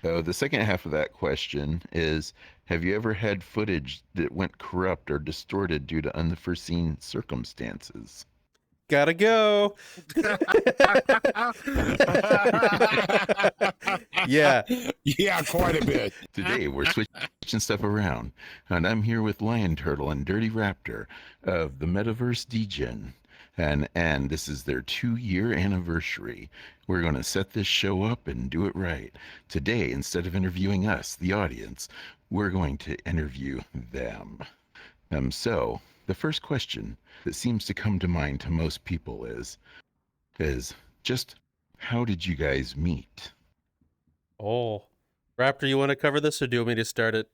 So the second half of that question is, have you ever had footage that went corrupt or distorted due to unforeseen circumstances? Gotta go. Yeah. Yeah, quite a bit. Today we're switching stuff around, and I'm here with Lion Turtle and Dirty Raptor of the Metaverse Degen. And this is their 2-year anniversary. We're going to set this show up and do it right. Today, instead of interviewing us, the audience, we're going to interview them. So the first question that seems to come to mind to most people is just how did you guys meet? Oh, Raptor, you want to cover this, or do you want me to start it?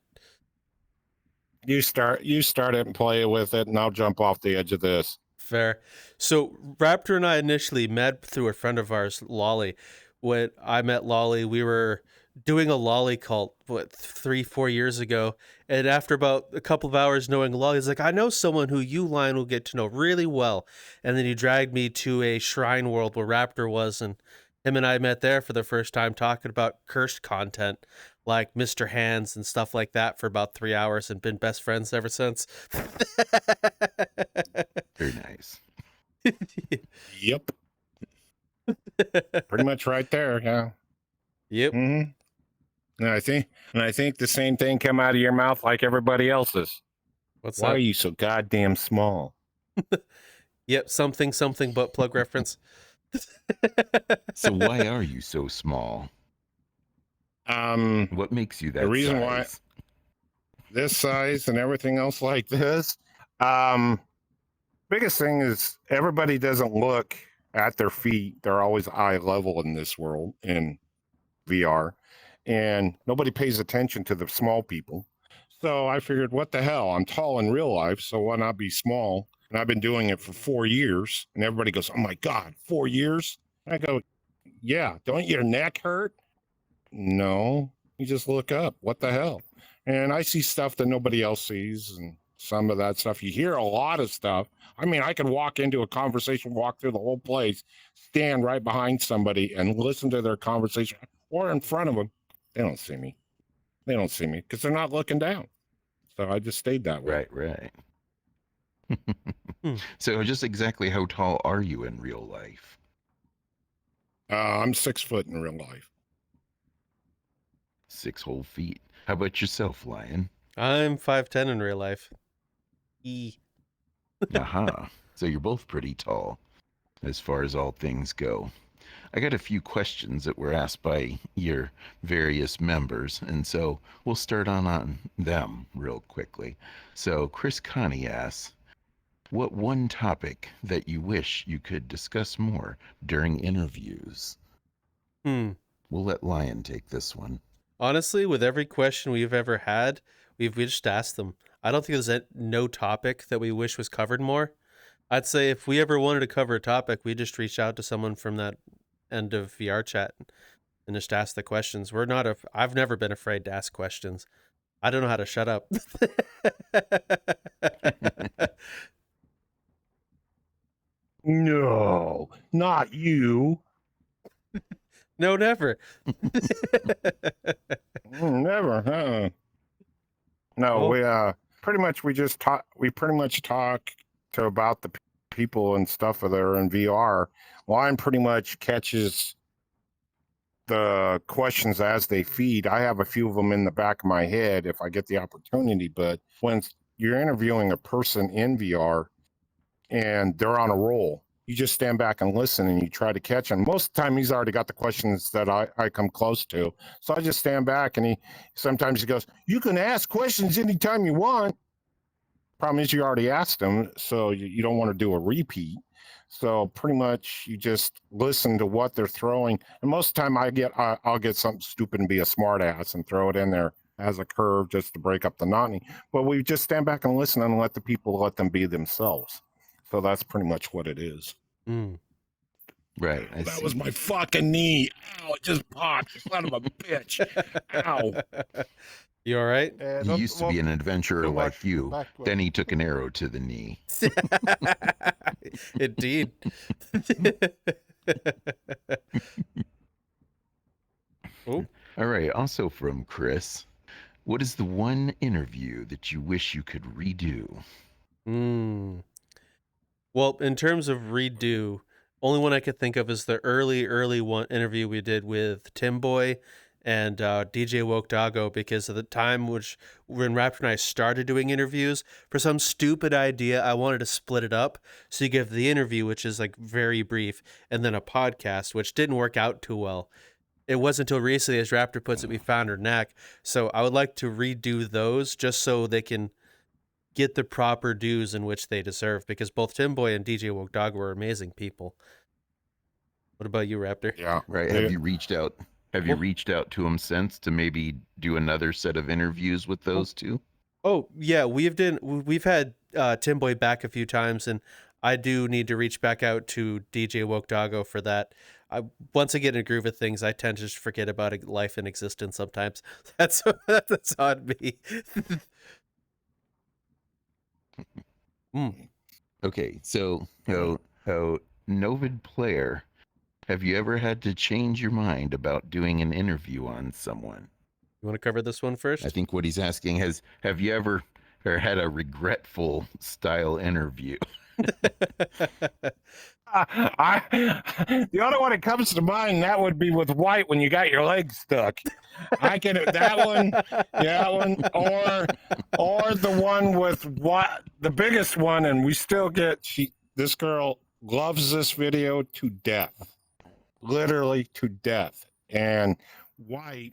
You start it and play with it, and I'll jump off the edge of this. Fair. So Raptor and I initially met through a friend of ours, Lolly. When I met Lolly, we were doing a Lolly cult, 3-4 years ago. And after about a couple of hours knowing Lolly, he's like, I know someone who you, Lion, will get to know really well. And then he dragged me to a shrine world where Raptor was, and him and I met there for the first time talking about cursed content like Mr. Hands and stuff like that for about 3 hours, and been best friends ever since. Very nice. Yep. Pretty much right there, yeah. Yep. Mm-hmm. And I think the same thing come out of your mouth like everybody else's. What's Why that? are you so goddamn small? Yep, something but plug reference. So why are you so small? What makes you that the reason size? why this size and everything else like this, biggest thing is everybody doesn't look at their feet. They're always eye level in this world in VR, and nobody pays attention to the small people. So I figured, what the hell? I'm tall in real life, so why not be small? And I've been doing it for 4 years, and everybody goes, oh my God, 4 years? I go, yeah, don't your neck hurt? No, you just look up. What the hell? And I see stuff that nobody else sees, and some of that stuff. You hear a lot of stuff. I mean, I can walk into a conversation, walk through the whole place, stand right behind somebody and listen to their conversation, or in front of them. They don't see me. They don't see me because they're not looking down. So I just stayed that way. Right. So just exactly how tall are you in real life? I'm 6 foot in real life. 6 whole feet. How about yourself, Lion? I'm 5'10" in real life. Aha. So you're both pretty tall as far as all things go. I got a few questions that were asked by your various members, and so we'll start on them real quickly. So Chris Connie asks, what one topic that you wish you could discuss more during interviews? We'll let Lion take this one. Honestly, with every question we've ever had, we just asked them. I don't think there's no topic that we wish was covered more. I'd say if we ever wanted to cover a topic, we just reach out to someone from that end of Vrchat and just ask the questions. I've never been afraid to ask questions. I don't know how to shut up. No, not you. No, never. Never, huh? No, we pretty much talk to about the people and stuff that are in VR. Lion pretty much catches the questions as they feed. I have a few of them in the back of my head if I get the opportunity, but when you're interviewing a person in VR and they're on a roll, you just stand back and listen and you try to catch him. Most of the time he's already got the questions that I come close to. So I just stand back and sometimes he goes, you can ask questions anytime you want. Problem is you already asked them, so you don't want to do a repeat. So pretty much you just listen to what they're throwing. And most of the time I'll get something stupid and be a smart ass and throw it in there as a curve just to break up the monotony. But we just stand back and listen and let them be themselves. So that's pretty much what it is. Right. That was my fucking knee. Ow, it just popped. Son of a bitch. Ow. You all right? He used to be an adventurer like you. Then he took an arrow to the knee. Indeed. All All right. Also from Chris, what is the one interview that you wish you could redo? Well, in terms of redo, only one I could think of is the early one interview we did with Tim Boy and DJ Woke Doggo, because of the time which when Raptor and I started doing interviews, for some stupid idea, I wanted to split it up. So you give the interview, which is like very brief, and then a podcast, which didn't work out too well. It wasn't until recently, as Raptor puts it, we found her knack. So I would like to redo those just so they can get the proper dues in which they deserve, because both Tim Boy and DJ Woke Dog were amazing people. What about you, Raptor? Yeah. Right. Have you reached out? Have you reached out to him since to maybe do another set of interviews with those two? Oh yeah, we've had Tim Boy back a few times, and I do need to reach back out to DJ Woke Doggo for that. Once I get in a groove of things, I tend to just forget about life and existence sometimes. That's on me. Okay, so Novid player, have you ever had to change your mind about doing an interview on someone? You want to cover this one first? I think what he's asking have you ever or had a regretful style interview? The only one that comes to mind, that would be with White when you got your legs stuck. I can that one, or the one with what the biggest one, and we still get this girl loves this video to death, literally to death. And White,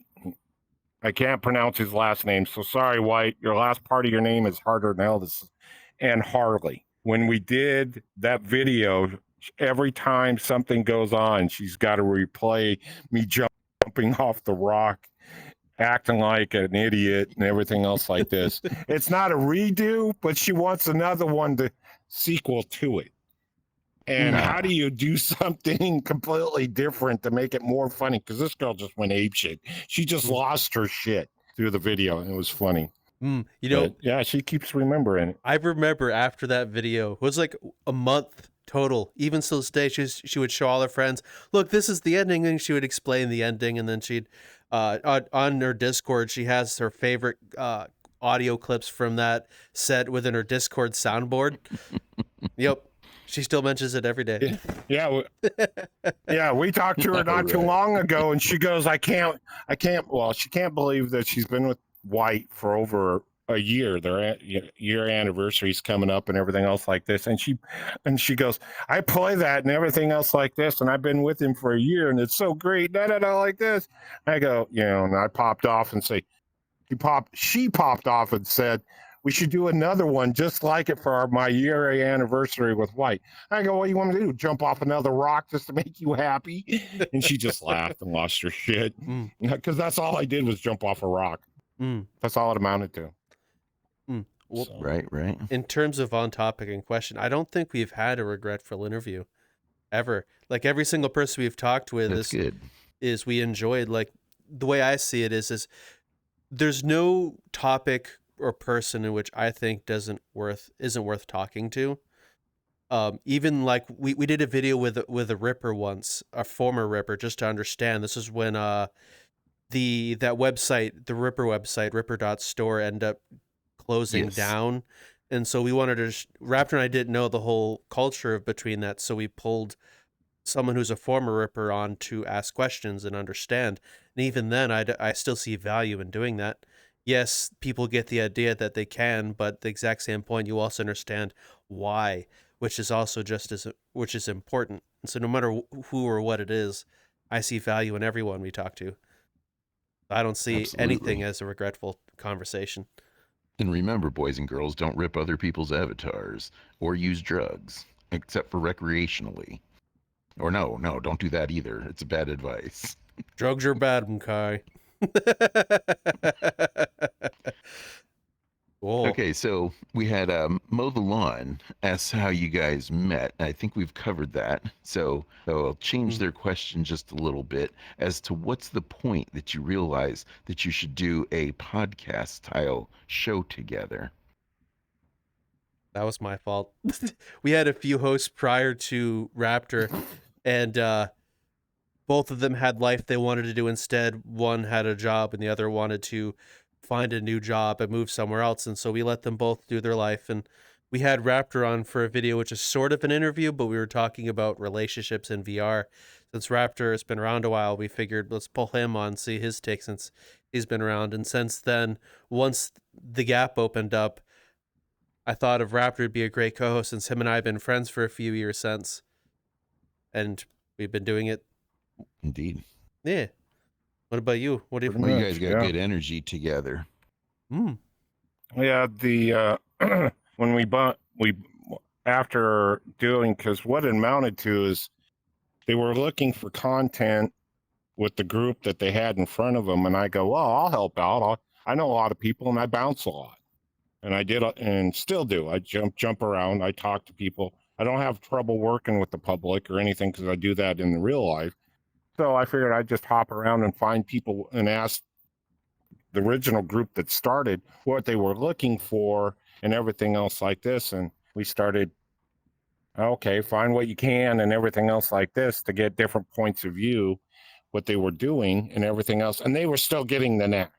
I can't pronounce his last name, so sorry, White. Your last part of your name is harder than hell. And Harley. When we did that video, every time something goes on, she's got to replay me jumping off the rock, acting like an idiot, and everything else like this. It's not a redo, but she wants another one to sequel to it. And how do you do something completely different to make it more funny? Because this girl just went apeshit. She just lost her shit through the video, and it was funny. You know, but, yeah, she keeps remembering it. I remember after that video, it was like a month total. Even till this day, she would show all her friends, look, this is the ending, and she would explain the ending, and then she'd on her Discord, she has her favorite audio clips from that set within her Discord soundboard. Yep. She still mentions it every day. Yeah. Yeah, we talked to her not too long ago, and she goes, I can't, well, she can't believe that she's been with White for over a year. Their year anniversary is coming up and everything else like this. And she goes, I play that and everything else like this, and I've been with him for a year, and it's so great, like this. I go, and I popped off and say, she popped off and said, we should do another one just like it for my year anniversary with White. I go, what do you want me to do? Jump off another rock just to make you happy? And she just laughed and lost her shit. Because that's all I did was jump off a rock. That's all it amounted to. Well, so. Right. In terms of on topic in question, I don't think we've had a regretful interview ever. Like every single person we've talked with is we enjoyed. Like the way I see it is there's no topic or person in which I think isn't worth talking to. Even like we did a video with a Ripper once, a former Ripper, just to understand. This is when that website, the Ripper website, ripper.store, ended up closing down. And so we wanted to Raptor and I didn't know the whole culture between that, so we pulled someone who's a former Ripper on to ask questions and understand. And even then I still see value in doing that. Yes, people get the idea that they can, but the exact same point, you also understand why, which is also which is important. And so no matter who or what it is, I see value in everyone we talk to. I don't see anything as a regretful conversation. And remember, boys and girls, don't rip other people's avatars or use drugs, except for recreationally. Or no, don't do that either. It's bad advice. Drugs are bad, Mkai. Okay, so we had Mow the Lawn asks how you guys met. I think we've covered that. So I'll change their question just a little bit as to what's the point that you realize that you should do a podcast style show together. That was my fault. We had a few hosts prior to Raptor, and both of them had life they wanted to do instead. One had a job and the other wanted to find a new job and move somewhere else. And so we let them both do their life. And we had Raptor on for a video, which is sort of an interview, but we were talking about relationships in VR. Since Raptor has been around a while, we figured let's pull him on, see his take since he's been around. And since then, once the gap opened up, I thought of Raptor would be a great co-host since him and I have been friends for a few years since. And we've been doing it. Indeed. Yeah. What about you? What do you? Well, you guys got good energy together. Yeah, the when we after doing, because what it amounted to is they were looking for content with the group that they had in front of them, and I go, well, I'll help out. I know a lot of people, and I bounce a lot, and I did, and still do. I jump around. I talk to people. I don't have trouble working with the public or anything because I do that in the real life. So I figured I'd just hop around and find people and ask the original group that started what they were looking for and everything else like this. And we started, okay, find what you can and everything else like this to get different points of view, what they were doing and everything else. And they were still getting the knack.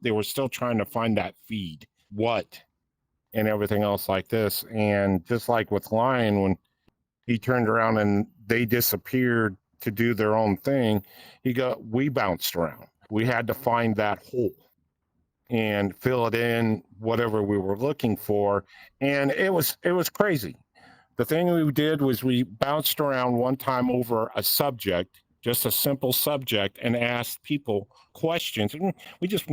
They were still trying to find that feed, what, and everything else like this. And just like with Lion, when he turned around and they disappeared to do their own thing, we bounced around. We had to find that hole and fill it in, whatever we were looking for. And it was crazy. The thing we did was we bounced around one time over a subject, just a simple subject, and asked people questions. And we just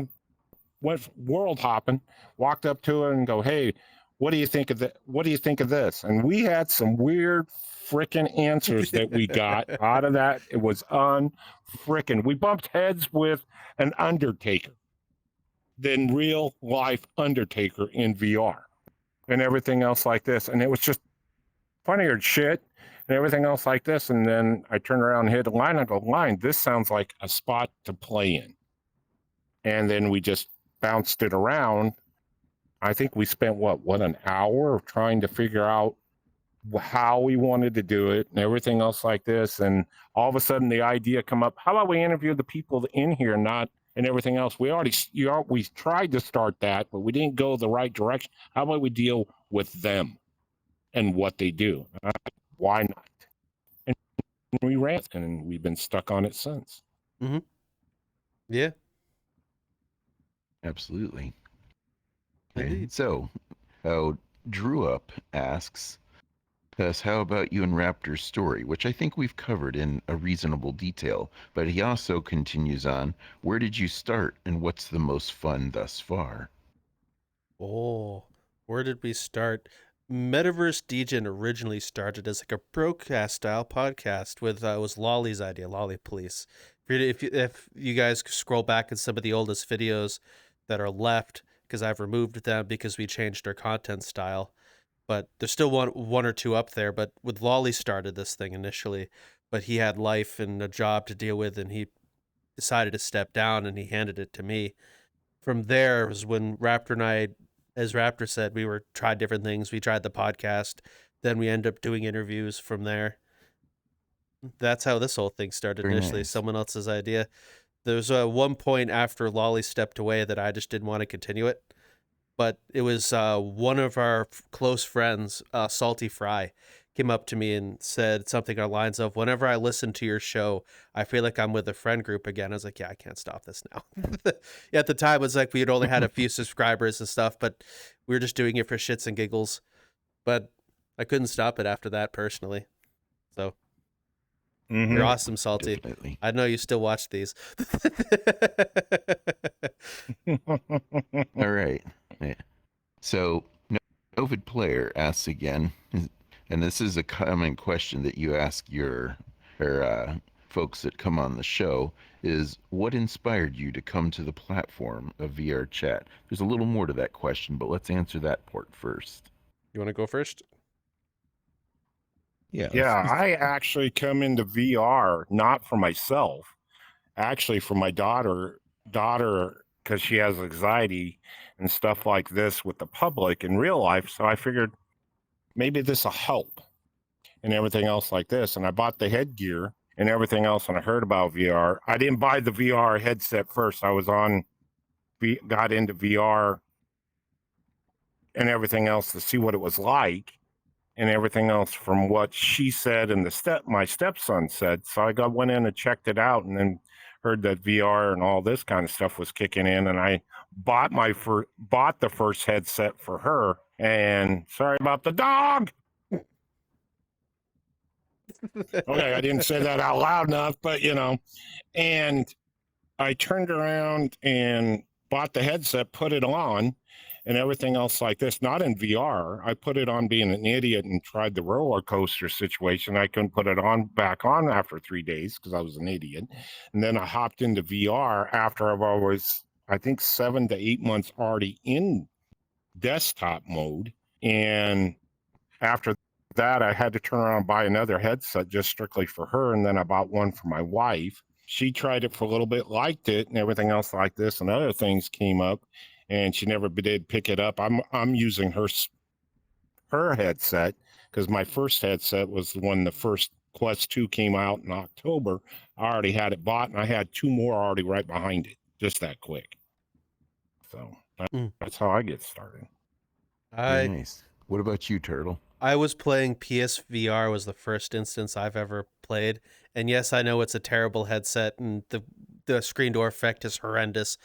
went world hopping, walked up to it and go, hey, what do you think of that? What do you think of this? And we had some weird freaking answers that we got out of that. It was unfrickin'. We bumped heads with an Undertaker, than real life Undertaker in VR and everything else like this. And it was just funnier shit and everything else like this. And then I turned around and hit a line. I go, Line, this sounds like a spot to play in. And then we just bounced it around. I think we spent an hour of trying to figure out how we wanted to do it and everything else like this. And all of a sudden the idea come up, how about we interview the people in here, not and everything else. We tried to start that, but we didn't go the right direction. How about we deal with them and what they do? Why not? And we ran, and we've been stuck on it since. Mm-hmm. Yeah. Absolutely. Okay. So, Drew Up asks us, how about you and Raptor's story, which I think we've covered in a reasonable detail, but he also continues on, where did you start and what's the most fun thus far? Oh, where did we start? Metaverse Degen originally started as like a broadcast style podcast with it was Lolly's idea, Lolly Police. If you guys scroll back in some of the oldest videos that are left, because I've removed them because we changed our content style, but there's still one or two up there. But with Lolly started this thing initially, but he had life and a job to deal with, and he decided to step down, and he handed it to me. From there was when Raptor and I, as Raptor said, we tried different things. We tried the podcast, then we ended up doing interviews from there. That's how this whole thing started. Very initially. nice. Someone else's idea. There was one point after Lolly stepped away that I just didn't want to continue it. But it was one of our close friends, Salty Fry, came up to me and said something along the lines of, whenever I listen to your show, I feel like I'm with a friend group again. I was like, yeah, I can't stop this now. At the time, it was like we had only had a few subscribers and stuff, but we were just doing it for shits and giggles. But I couldn't stop it after that personally. So you're awesome, Salty. Definitely. I know you still watch these. All right. Yeah. So, Novid Player asks again, and this is a common question that you ask your folks that come on the show, is what inspired you to come to the platform of VRchat? There's a little more to that question, but let's answer that part first. You want to go first? Yeah. I actually come into VR not for myself, actually for my daughter, because she has anxiety and stuff like this with the public in real life. So I figured maybe this will help and everything else like this. And I bought the headgear and everything else, and I heard about VR. I didn't buy the VR headset first. I was got into VR and everything else to see what it was like, and everything else from what she said and my stepson said. So I went in and checked it out, and then heard that VR and all this kind of stuff was kicking in, and I bought the first headset for her. And sorry about the dog. Okay, I didn't say that out loud enough, but and I turned around and bought the headset, put it on, and everything else like this. Not in VR. I put it on being an idiot and tried the roller coaster situation. I couldn't put it back on after 3 days because I was an idiot. And then I hopped into VR after I think 7 to 8 months already in desktop mode. And after that, I had to turn around and buy another headset just strictly for her. And then I bought one for my wife. She tried it for a little bit, liked it, and everything else like this, and other things came up, and she never did pick it up. I'm using her headset because my first headset was when the first Quest 2 came out in October. I already had it bought, and I had 2 more already right behind it, just that quick. So that's how I get started. Nice. What about you, Turtle? I was playing PSVR was the first instance I've ever played. And yes, I know it's a terrible headset and the screen door effect is horrendous.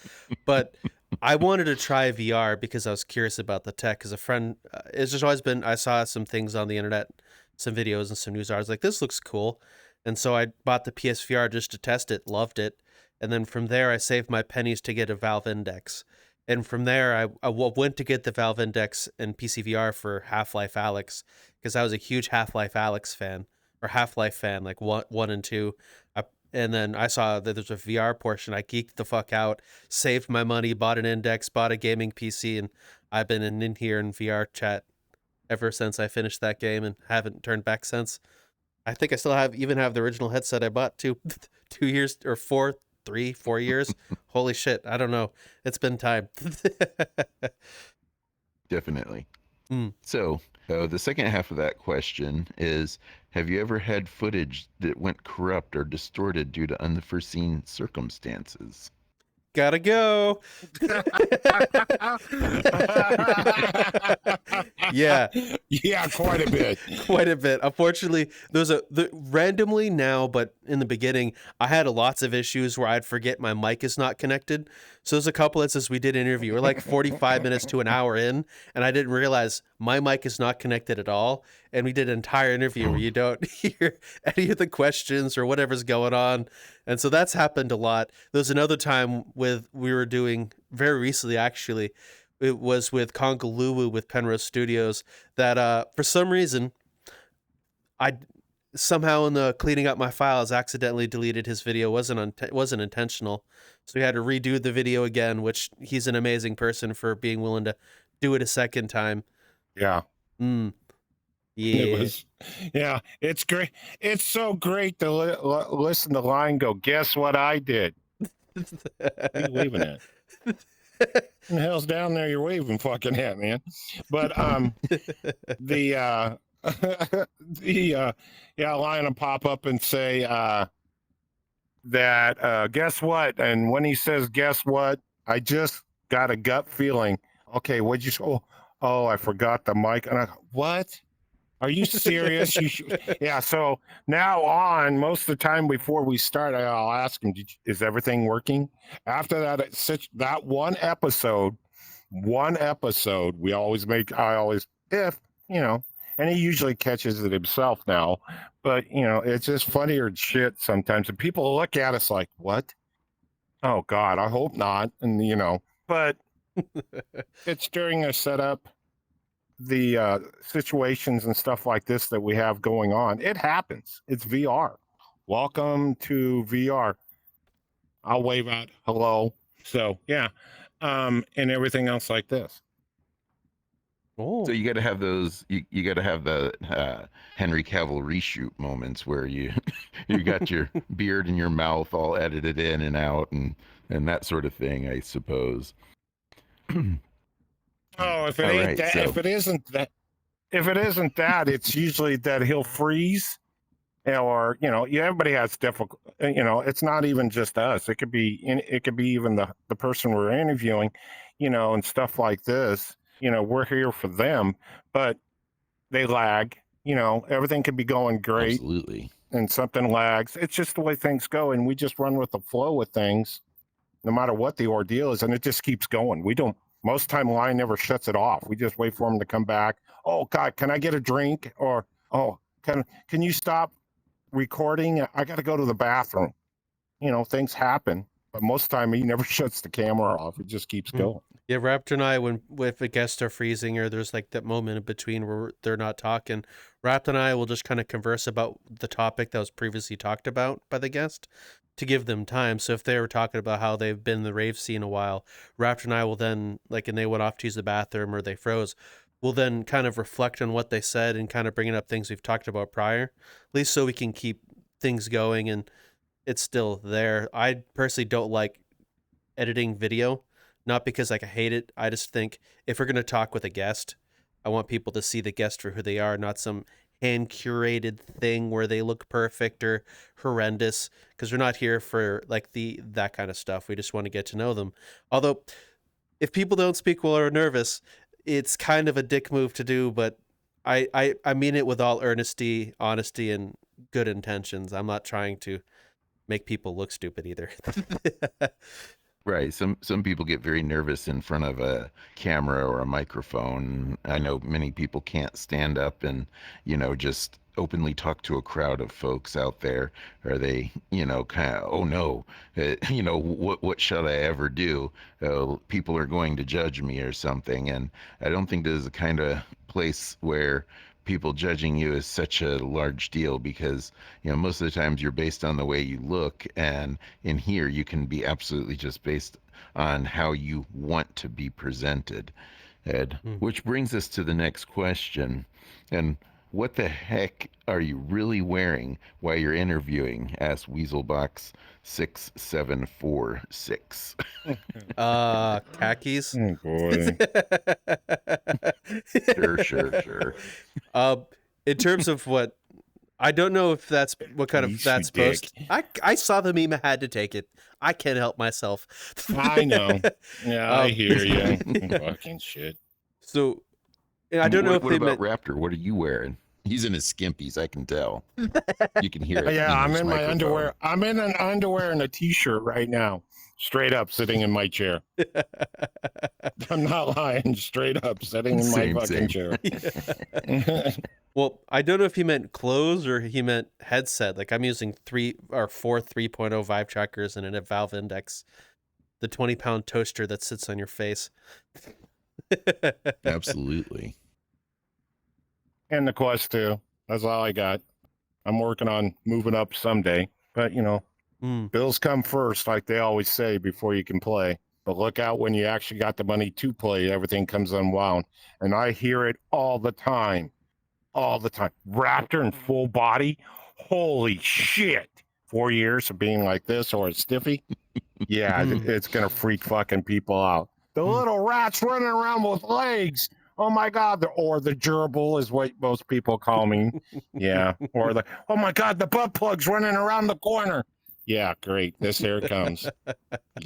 But I wanted to try VR because I was curious about the tech. Because a friend, it's just always been, I saw some things on the internet, some videos and some news articles like, this looks cool. And so I bought the PSVR just to test it, loved it. And then from there, I saved my pennies to get a Valve Index. And from there, I went to get the Valve Index and PCVR for Half-Life Alyx because I was a huge Half-Life Alyx fan, or Half-Life fan, like 1 and 2. And then I saw that there's a VR portion. I geeked the fuck out, saved my money, bought an Index, bought a gaming PC, and I've been in here in VR chat ever since I finished that game and haven't turned back since. I think I still have the original headset I bought 2 years or 4 years. Holy shit, I don't know, it's been time. Definitely. So the second half of that question is, have you ever had footage that went corrupt or distorted due to unforeseen circumstances? Gotta go. Yeah, quite a bit. Quite a bit. Unfortunately, randomly now, but in the beginning, I had lots of issues where I'd forget my mic is not connected. So there's a couple instances we did an interview. We're like 45 minutes to an hour in, and I didn't realize my mic is not connected at all. And we did an entire interview where you don't hear any of the questions or whatever's going on. And so that's happened a lot. There's another time we were doing very recently, actually. It was with Congalulu with Penrose Studios that for some reason I somehow in the cleaning up my files accidentally deleted his video. Wasn't intentional, so we had to redo the video again, which he's an amazing person for being willing to do it a second time. Yeah. Yeah. It's great. It's so great to listen to Line go, guess what I did? What are you waving at? What the hell's down there you're waving fucking at, man? But Lion will pop up and say that guess what? And when he says guess what, I just got a gut feeling. Okay, what'd you say? Oh, I forgot the mic. And what? Are you serious? Yeah. So now on, most of the time before we start, I'll ask him, is everything working? After that, that one episode, we always and he usually catches it himself now, but it's just funnier shit sometimes. And people look at us like, what? Oh God, I hope not. And but it's during a setup, the situations and stuff like this that we have going on. It happens. It's VR. Welcome to VR. I'll wave out hello. So yeah, and everything else like this. So you got to have those. You got to have the Henry Cavill reshoot moments where you got your beard and your mouth all edited in and out and that sort of thing, I suppose. Oh, if it isn't that, it's usually that he'll freeze or everybody has difficult. It's not even just us. It could be even the person we're interviewing, and stuff like this. We're here for them, but they lag. Everything could be going great, Absolutely. and something lags. It's just the way things go, and we just run with the flow with things, no matter what the ordeal is, and it just keeps going. We don't. Most of the time, line never shuts it off. We just wait for them to come back. Oh God, can I get a drink? Or can you stop recording? I got to go to the bathroom. Things happen, but most of the time he never shuts the camera off. It just keeps going. Yeah, Raptor and I, if the guests are freezing or there's like that moment in between where they're not talking, Raptor and I will just kind of converse about the topic that was previously talked about by the guest to give them time. So if they were talking about how they've been in the rave scene a while, Raptor and I will then, like, and they went off to use the bathroom or they froze, we'll then kind of reflect on what they said and kind of bringing up things we've talked about prior, at least so we can keep things going and it's still there. I personally don't like editing video, not because like I hate it. I just think if we're going to talk with a guest, I want people to see the guest for who they are, not some hand curated thing where they look perfect or horrendous, because we're not here for like that kind of stuff. We just want to get to know them. Although if people don't speak well or are nervous, it's kind of a dick move to do, but I mean it with all honesty, and good intentions. I'm not trying to make people look stupid either. Right. Some people get very nervous in front of a camera or a microphone. I know many people can't stand up and, just openly talk to a crowd of folks out there. Or they, kind of, oh no, what shall I ever do? People are going to judge me or something. And I don't think this is the kind of place where people judging you is such a large deal, because most of the times you're based on the way you look, and in here you can be absolutely just based on how you want to be presented, Ed. Which brings us to the next question. And what the heck are you really wearing while you're interviewing? Asked Weaselbox6746. Khakis. Oh boy. Sure. In terms of what, I don't know if that's what kind of that's post. I saw the meme, I had to take it. I can't help myself. I know. Yeah, I hear you. Fucking shit. So I don't know if what they about meant Raptor? What are you wearing? He's in his skimpies, I can tell. You can hear it. Yeah, I'm in my microphone. underwear. I'm in an underwear and a t-shirt right now, straight up sitting in my chair. I'm not lying, straight up sitting in my fucking chair. Well, I don't know if he meant clothes or he meant headset. Like I'm using 3 or 4 3.0 Vive trackers and a Valve Index, the 20-pound toaster that sits on your face. Absolutely. And the Quest 2. That's all I got. I'm working on moving up someday, but bills come first, like they always say, before you can play. But look out when you actually got the money to play, everything comes unwound. And I hear it all the time. All the time. Raptor in full body? Holy shit. 4 years of being like this or a stiffy? Yeah, it's going to freak fucking people out. The little rats running around with legs. Oh my God. Or the gerbil is what most people call me. Yeah. Or oh my God, the butt plug's running around the corner. Yeah, great. This here comes.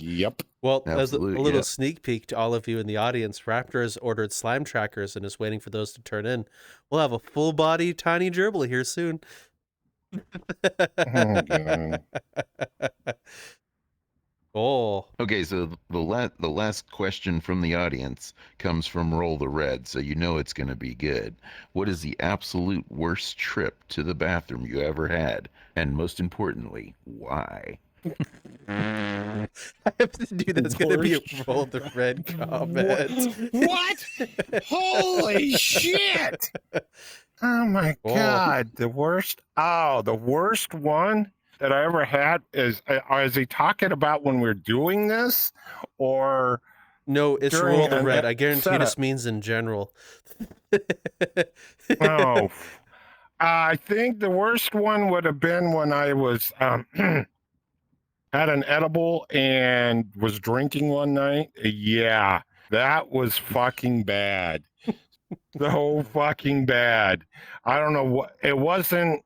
Yep. Well, Absolutely, as a little sneak peek to all of you in the audience, Raptor has ordered slime trackers and is waiting for those to turn in. We'll have a full body tiny gerbil here soon. Oh, God. Oh. Okay, so the last question from the audience comes from Roll the Red, so you know it's going to be good. What is the absolute worst trip to the bathroom you ever had? And most importantly, why? I have to do that's going to be a Roll the Red comment. What? Holy shit! Oh my God, the worst. Oh, the worst one that I ever had is he talking about when we're doing this, or no? It's Roll the Red. I guarantee this means in general. Oh, I think the worst one would have been when I was had an edible and was drinking one night. Yeah, that was fucking bad. So fucking bad. I don't know what it wasn't.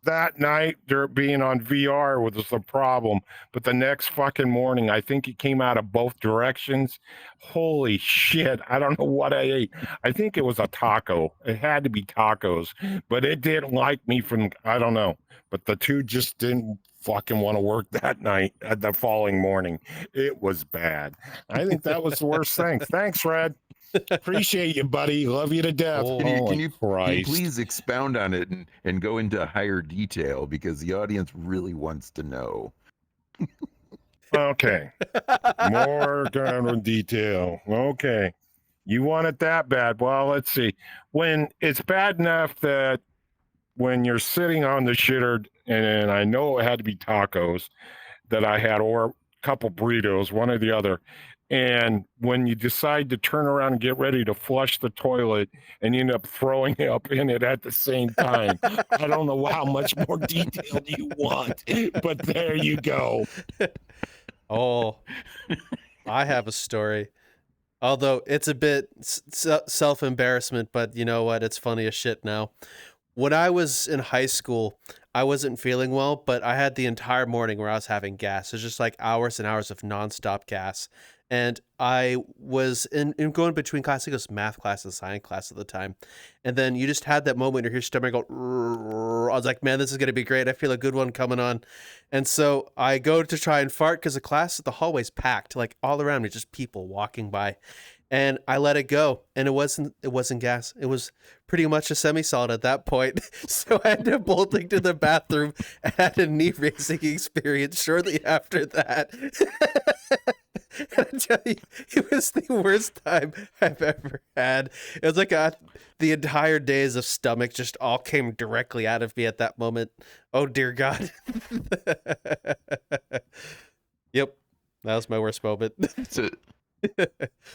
that night, there being on VR was the problem. But the next fucking morning, I think it came out of both directions. Holy shit. I don't know what I ate. I think it was a taco. It had to be tacos, but it didn't like me from, I don't know. But the two just didn't fucking want to work that night, the following morning. It was bad. I think that was the worst thing. Thanks, Red. Appreciate you, buddy. Love you to death. Oh. Holy Can you Christ. please expound on it and go into higher detail because the audience really wants to know. Okay. More kind of detail. Okay. You want it that bad? Well, let's see. When it's bad enough that when you're sitting on the shitter, and I know it had to be tacos that I had, or a couple burritos, one or the other. And when you decide to turn around and get ready to flush the toilet and you end up throwing up in it at the same time, I don't know how much more detail you want, but there you go. Oh, I have a story. Although it's a bit self-embarrassment, but you know what? It's funny as shit now. When I was in high school, I wasn't feeling well, but I had the entire morning where I was having gas. It's just like hours and hours of nonstop gas. And I was in going between classes. I think it was math class and science class at the time. And then you just had that moment where your stomach go, I was like, man, this is going to be great. I feel a good one coming on. And so I go to try and fart because the hallway's packed, like all around me, just people walking by. And I let it go, and it wasn't gas. It was pretty much a semi-solid at that point. So I ended up bolting to the bathroom and had a knee raising experience shortly after that. And I tell you, it was the worst time I've ever had. It was like the entire days of stomach just all came directly out of me at that moment. Oh dear God. Yep, that was my worst moment.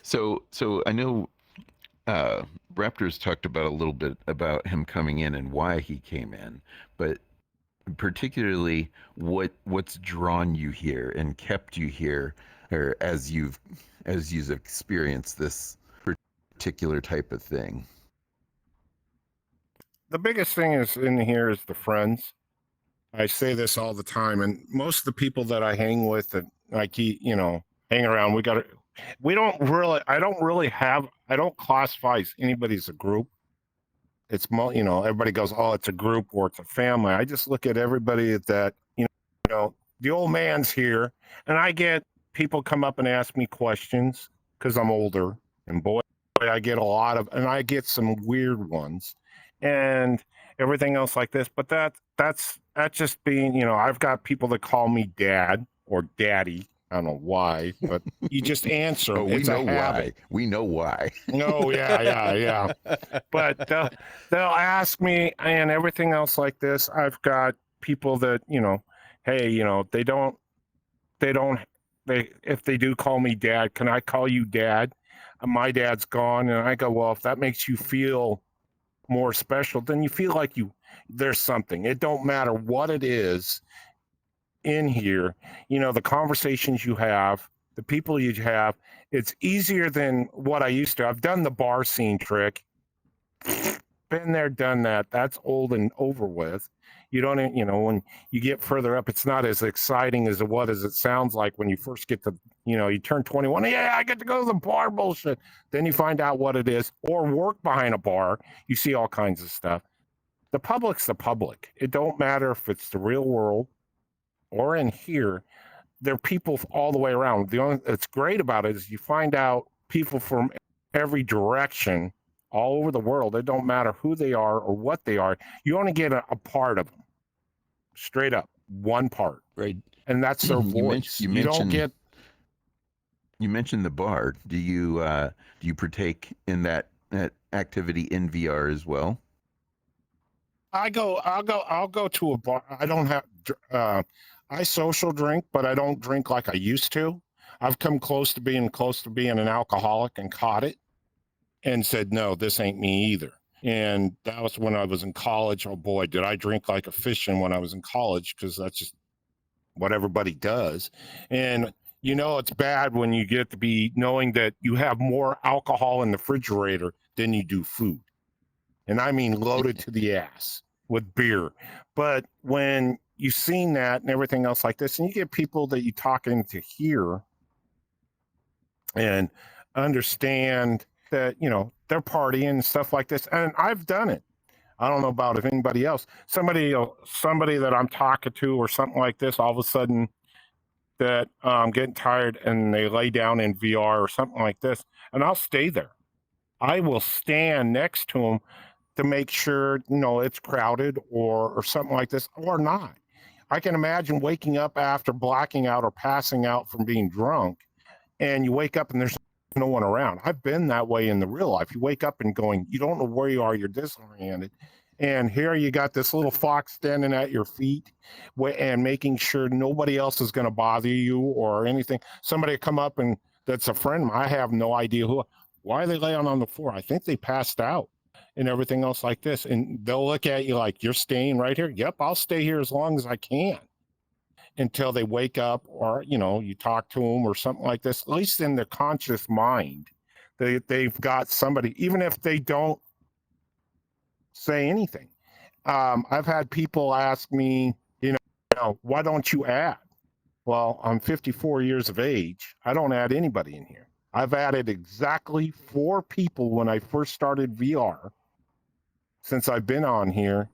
So I know Raptor's talked about a little bit about him coming in and why he came in, but particularly what's drawn you here and kept you here, or as you've experienced this particular type of thing. The biggest thing is in here is the friends. I say this all the time, and most of the people that I hang with that I keep, hang around, I don't classify anybody as a group. It's everybody goes, oh, it's a group or it's a family. I just look at everybody that, the old man's here, and I get people come up and ask me questions because I'm older, and boy, I get a lot of, and I get some weird ones and everything else like this. But that's just being, I've got people that call me dad or daddy. I don't know why, but you just answer. Oh, we know why. We know why. No, yeah. But they'll ask me and everything else like this. I've got people that, hey, if they do call me dad, can I call you dad? My dad's gone. And I go, well, if that makes you feel more special, then you feel like there's something. It don't matter what it is in here, the conversations you have, the people you have, it's easier than what I used to. I've done the bar scene trick, been there, done that. That's old and over with. You don't, when you get further up, it's not as exciting as it sounds like when you first get to, you turn 21. Yeah, I get to go to the bar bullshit. Then you find out what it is, or work behind a bar. You see all kinds of stuff. The public's the public. It don't matter if it's the real world or in here. There are people all the way around. The only that's great about it is you find out people from every direction all over the world. It don't matter who they are or what they are. You only get a part of them. Straight up, one part. Right. And that's their voice. You don't get. You mentioned the bar. Do you partake in that activity in VR as well? I'll go to a bar. I don't have. I social drink, but I don't drink like I used to. I've come close to being an alcoholic and caught it, and said, no, this ain't me either. And that was when I was in college. Oh boy, did I drink like a fish when I was in college, because that's just what everybody does. And it's bad when you get to be knowing that you have more alcohol in the refrigerator than you do food. And I mean loaded to the ass. with beer. But when you've seen that and everything else like this, and you get people that you talk into here and understand that, you know, they're partying and stuff like this. And I've done it. I don't know about if anybody else, somebody that I'm talking to or something like this, all of a sudden that getting tired and they lay down in VR or something like this, and I'll stay there. I will stand next to them to make sure, you know, it's crowded or something like this or not. I can imagine waking up after blacking out or passing out from being drunk, and you wake up and there's no one around. I've been that way in the real life. You wake up and going, you don't know where you are, you're disoriented. And here you got this little fox standing at your feet and making sure nobody else is going to bother you or anything. Somebody come up and that's a friend. I have no idea who. Why are they laying on the floor? I think they passed out and everything else like this. And they'll look at you like, you're staying right here? Yep, I'll stay here as long as I can until they wake up, or, you know, you talk to them or something like this. At least in their conscious mind, they've got somebody, even if they don't say anything. I've had people ask me, you know, why don't you add? Well, I'm 54 years of age. I don't add anybody in here. I've added exactly 4 people when I first started VR since I've been on here,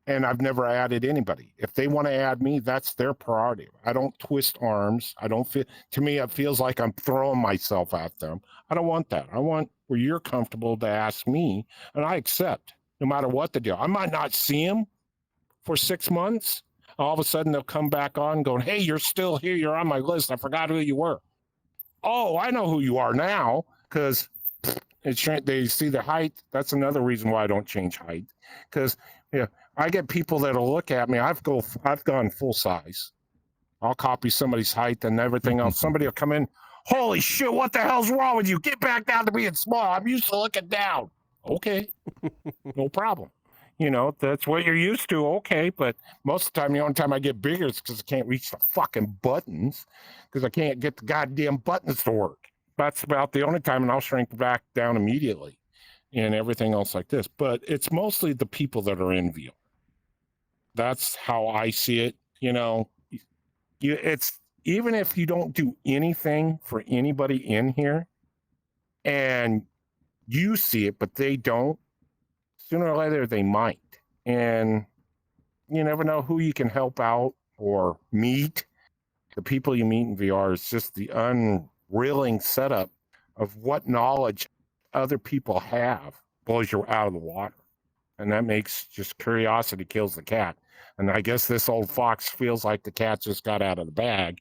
and I've never added anybody. If they want to add me, that's their prerogative. I don't twist arms. I don't feel, to me, it feels like I'm throwing myself at them. I don't want that. I want where you're comfortable to ask me, and I accept no matter what the deal. I might not see them for 6 months. All of a sudden, they'll come back on going, hey, you're still here. You're on my list. I forgot who you were. Oh, I know who you are now, because they see the height. That's another reason why I don't change height, because yeah, I get people that'll look at me. I've gone full size. I'll copy somebody's height and everything else. Somebody will come in. Holy shit! What the hell's wrong with you? Get back down to being small. I'm used to looking down. Okay, no problem. You know, that's what you're used to. Okay, but most of the time, the only time I get bigger is because I can't reach the fucking buttons, because I can't get the goddamn buttons to work. That's about the only time, and I'll shrink back down immediately and everything else like this. But it's mostly the people that are in VR. That's how I see it. You know, it's even if you don't do anything for anybody in here and you see it, but they don't, sooner or later they might. And you never know who you can help out or meet. The people you meet in VR is just the unreeling setup of what knowledge other people have blows you out of the water. And that makes just curiosity kills the cat. And I guess this old fox feels like the cat just got out of the bag,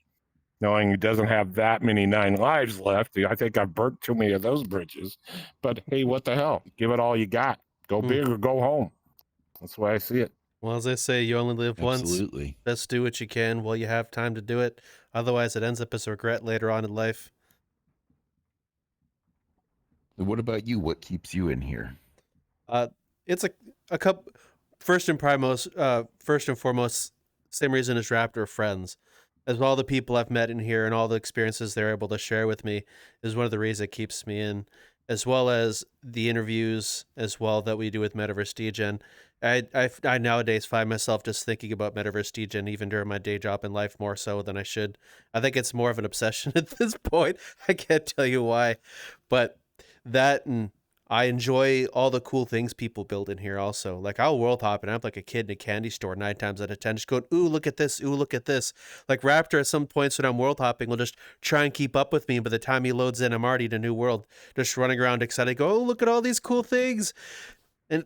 knowing he doesn't have that many 9 lives left. I think I've burnt too many of those bridges. But hey, what the hell? Give it all you got. Go big or go home. That's the way I see it. Well, as I say, you only live once. Absolutely. Best do what you can while you have time to do it. Otherwise, it ends up as a regret later on in life. What about you? What keeps you in here? It's a couple. First and foremost, same reason as Raptor, friends. As well, the people I've met in here and all the experiences they're able to share with me is one of the reasons it keeps me in, as well as the interviews as well that we do with Metaverse Degen. I nowadays find myself just thinking about Metaverse Degen even during my day job in life more so than I should. I think it's more of an obsession at this point. I can't tell you why, but that, and I enjoy all the cool things people build in here also. Like, I'll world hop and I'm like a kid in a candy store 9 times out of 10, just going, ooh, look at this, ooh, look at this. Like, Raptor at some points when I'm world hopping will just try and keep up with me. By the time he loads in, I'm already in a new world, just running around excited, go, oh, look at all these cool things. And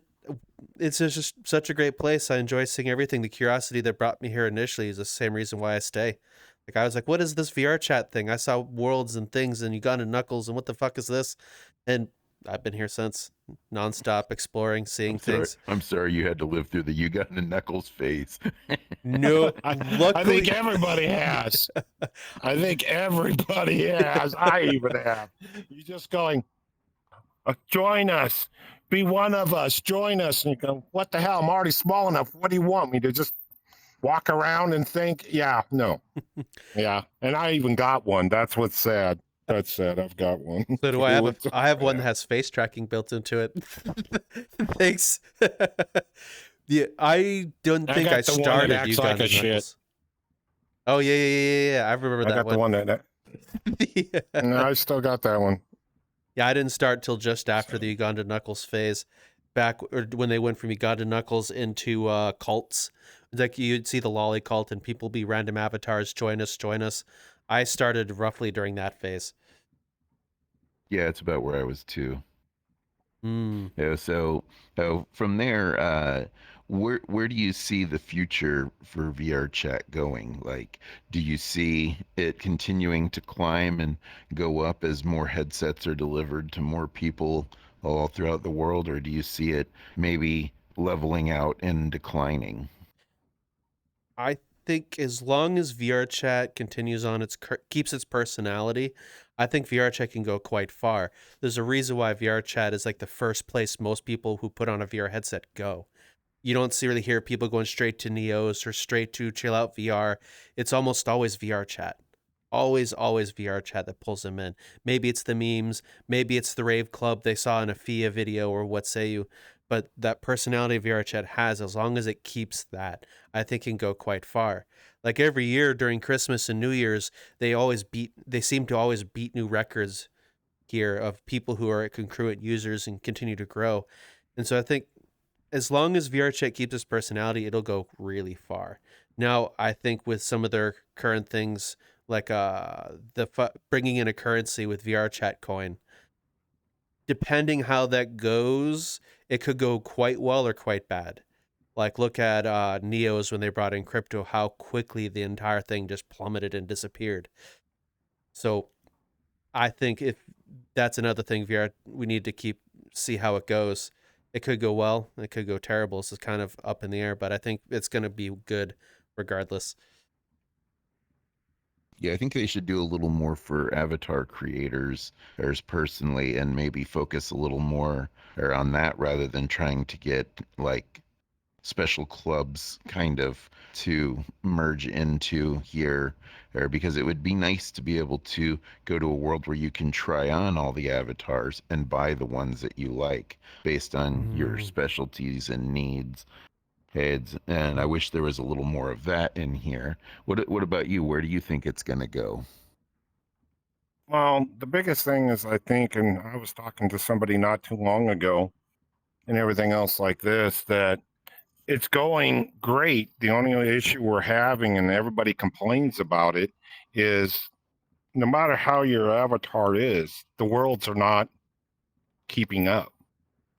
it's just such a great place. I enjoy seeing everything. The curiosity that brought me here initially is the same reason why I stay. Like, I was like, what is this Vrchat thing? I saw worlds and things and Uganda Knuckles and what the fuck is this? And I've been here since, nonstop exploring, seeing things. I'm sorry you had to live through the Uganda Knuckles phase. No, I think everybody has. I think everybody has. I even have. You're just going, join us. Be one of us. Join us. And you go, what the hell? I'm already small enough. What do you want me to just walk around and think? Yeah, no. Yeah. And I even got one. That's what's sad. That's sad. I've got one. So do I have. I have one that has face tracking built into it. Thanks. Yeah, I don't I think I got the one that started acts like Uganda a shit. Knuckles. Oh yeah. I remember I that got the one. one that. No, Yeah. I still got that one. Yeah, I didn't start till just after So, the Uganda Knuckles phase, back or when they went from Uganda Knuckles into cults. Like you'd see the lolly cult and people be random avatars, join us, join us. I started roughly during that phase. Yeah, it's about where I was too. Hmm. Yeah, so from there, where do you see the future for VR chat going? Like, do you see it continuing to climb and go up as more headsets are delivered to more people all throughout the world, or do you see it maybe leveling out and declining? I think as long as VRChat continues on keeps its personality, I think VRChat can go quite far. There's a reason why VRChat is like the first place most people who put on a VR headset go. You don't really hear people going straight to Neos or straight to Chill Out VR. It's almost always VR chat. Always VR chat that pulls them in. Maybe it's the memes, maybe it's the rave club they saw in a FIA video or what say you. But that personality VR chat has, as long as it keeps that, I think can go quite far. Like every year during Christmas and New Year's, they seem to always beat new records here of people who are concurrent users and continue to grow. And so I think as long as VRChat keeps its personality, it'll go really far. Now, I think with some of their current things, like bringing in a currency with VRChat coin, depending how that goes, it could go quite well or quite bad. Like look at Neos when they brought in crypto, how quickly the entire thing just plummeted and disappeared. So I think if that's another thing VR we need to see how it goes. It could go well, it could go terrible. So it's kind of up in the air, but I think it's going to be good regardless. Yeah, I think they should do a little more for avatar creators, or personally, and maybe focus a little more or on that rather than trying to get like special clubs kind of to merge into here, or because it would be nice to be able to go to a world where you can try on all the avatars and buy the ones that you like based on your Mm. specialties and needs. Heads, and I wish there was a little more of that in here. What about you? Where do you think it's going to go? well, the biggest thing is, I think, and I was talking to somebody not too long ago and everything else like this, that it's going great. The only issue we're having, and everybody complains about it, is no matter how your avatar is, the worlds are not keeping up.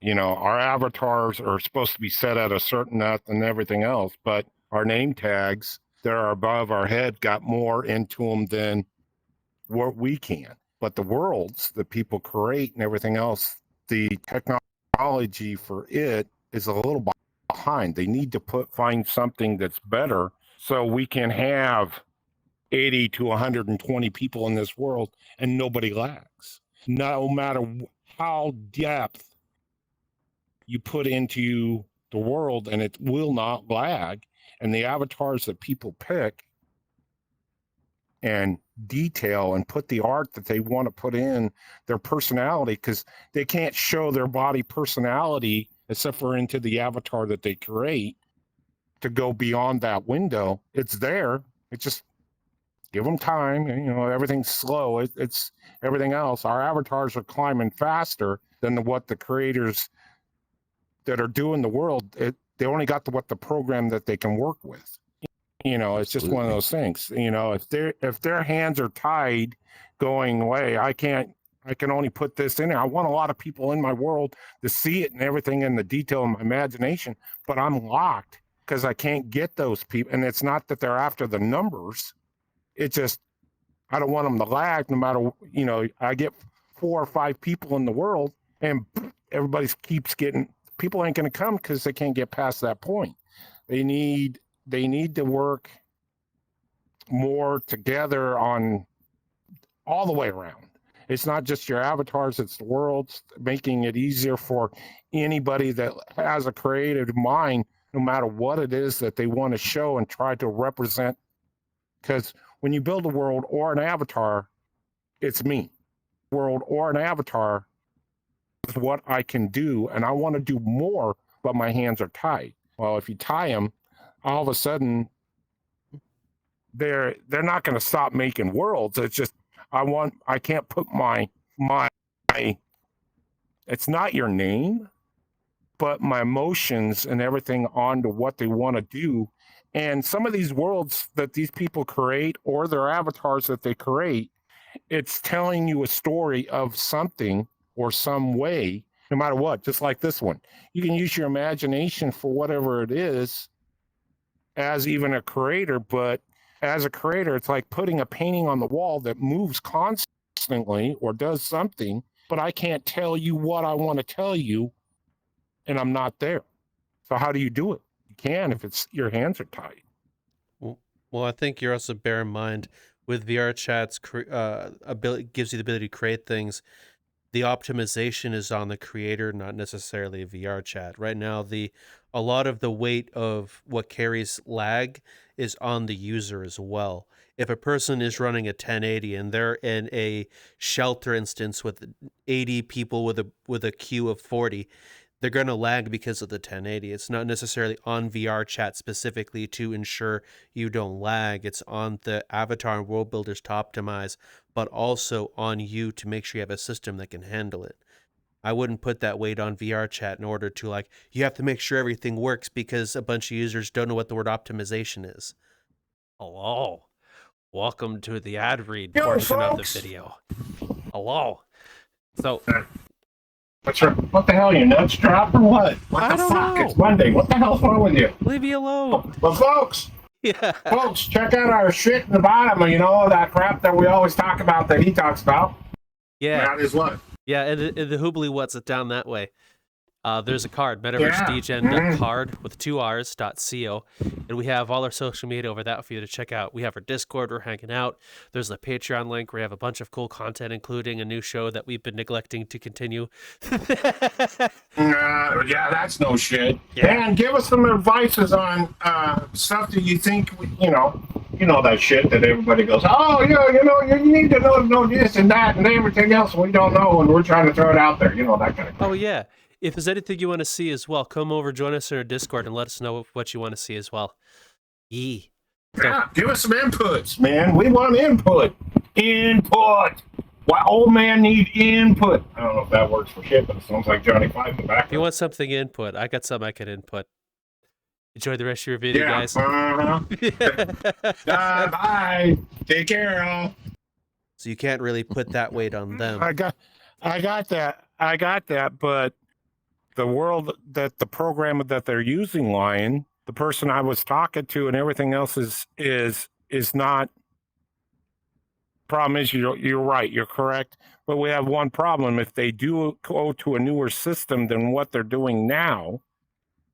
Our avatars are supposed to be set at a certain net and everything else, but our name tags that are above our head got more into them than what we can. But the worlds that people create and everything else, the technology for it is a little behind. They need to find something that's better so we can have 80 to 120 people in this world and nobody lags. No matter how depth you put into the world, and it will not lag. And the avatars that people pick and detail and put the art that they want to put in their personality, because they can't show their body personality except for into the avatar that they create to go beyond that window. It's there. It's just give them time. And, everything's slow. It's everything else. Our avatars are climbing faster than what the creators that are doing the world. They only got the program that they can work with. It's just one of Absolutely. those things. If their hands are tied, going away, I can only put this in there. I want a lot of people in my world to see it and everything in the detail of my imagination, but I'm locked because I can't get those people. And it's not that they're after the numbers. It's just I don't want them to lag. No matter I get 4 or 5 people in the world, and everybody keeps getting. People ain't going to come because they can't get past that point. They need to work more together on all the way around. It's not just your avatars, it's the worlds, making it easier for anybody that has a creative mind, no matter what it is that they want to show and try to represent. Because when you build a world or an avatar, it's me. World or an avatar is what I can do, and I want to do more, but my hands are tied. Well, if you tie them, all of a sudden they're not going to stop making worlds. It's just I can't put my it's not your name, but my emotions and everything onto what they want to do. And some of these worlds that these people create or their avatars that they create, it's telling you a story of something or some way, no matter what, just like this one. You can use your imagination for whatever it is as even a creator, but as a creator, it's like putting a painting on the wall that moves constantly or does something, but I can't tell you what I want to tell you, and I'm not there. So how do you do it? You can if it's your hands are tied. Well, I think you're also bear in mind with VRChat's ability gives you the ability to create things. The optimization is on the creator, not necessarily VRChat. Right now, a lot of the weight of what carries lag is on the user as well. If a person is running a 1080 and they're in a shelter instance with 80 people with a queue of 40, they're going to lag because of the 1080. It's not necessarily on VRChat specifically to ensure you don't lag. It's on the avatar and world builders to optimize, but also on you to make sure you have a system that can handle it. I wouldn't put that weight on VRChat in order to you have to make sure everything works because a bunch of users don't know what the word optimization is. Hello. Welcome to the ad read portion of the video. Hello. So What the hell? You nuts drop or what? What the fuck? It's Monday. What the hell's wrong with you? Leave me alone. Well, folks, Yeah. folks, check out our shit in the bottom. You know that crap that we always talk about that he talks about. Yeah. That is what. Yeah, and the Hoobly what's it down that way. There's a card, metaversedegen.card with 2 R's.co, and we have all our social media over that for you to check out. We have our Discord, we're hanging out. There's a Patreon link where we have a bunch of cool content, including a new show that we've been neglecting to continue. Yeah, that's no shit. Yeah. Man, give us some advices on stuff that you think, you know that shit that everybody goes, oh, you need to know this and that and everything else we don't know, and we're trying to throw it out there, that kind of thing. Oh, yeah. If there's anything you want to see as well, come over, join us in our Discord, and let us know what you want to see as well. Yee. Yeah, give us some inputs, man. We want input. Why old man need input? I don't know if that works for shit, but it sounds like Johnny Five in the back. If you want something input, I got something I can input. Enjoy the rest of your video, guys. Bye. Take care, all. So you can't really put that weight on them. I got that, but the world that the program that they're using, Lion, the person I was talking to and everything else is not. Problem is, you're right, you're correct, but we have one problem. If they do go to a newer system than what they're doing now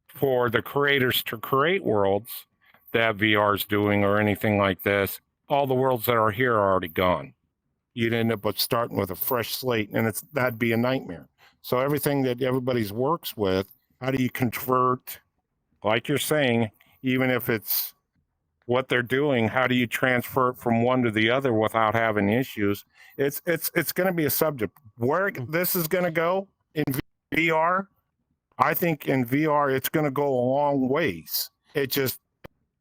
for the creators to create worlds that VR is doing or anything like this, all the worlds that are here are already gone. You'd end up with starting with a fresh slate, and that'd be a nightmare. So everything that everybody's works with, how do you convert, like you're saying, even if it's what they're doing, how do you transfer it from one to the other without having issues? It's going to be a subject. Where this is going to go in VR, I think in VR it's going to go a long ways. It just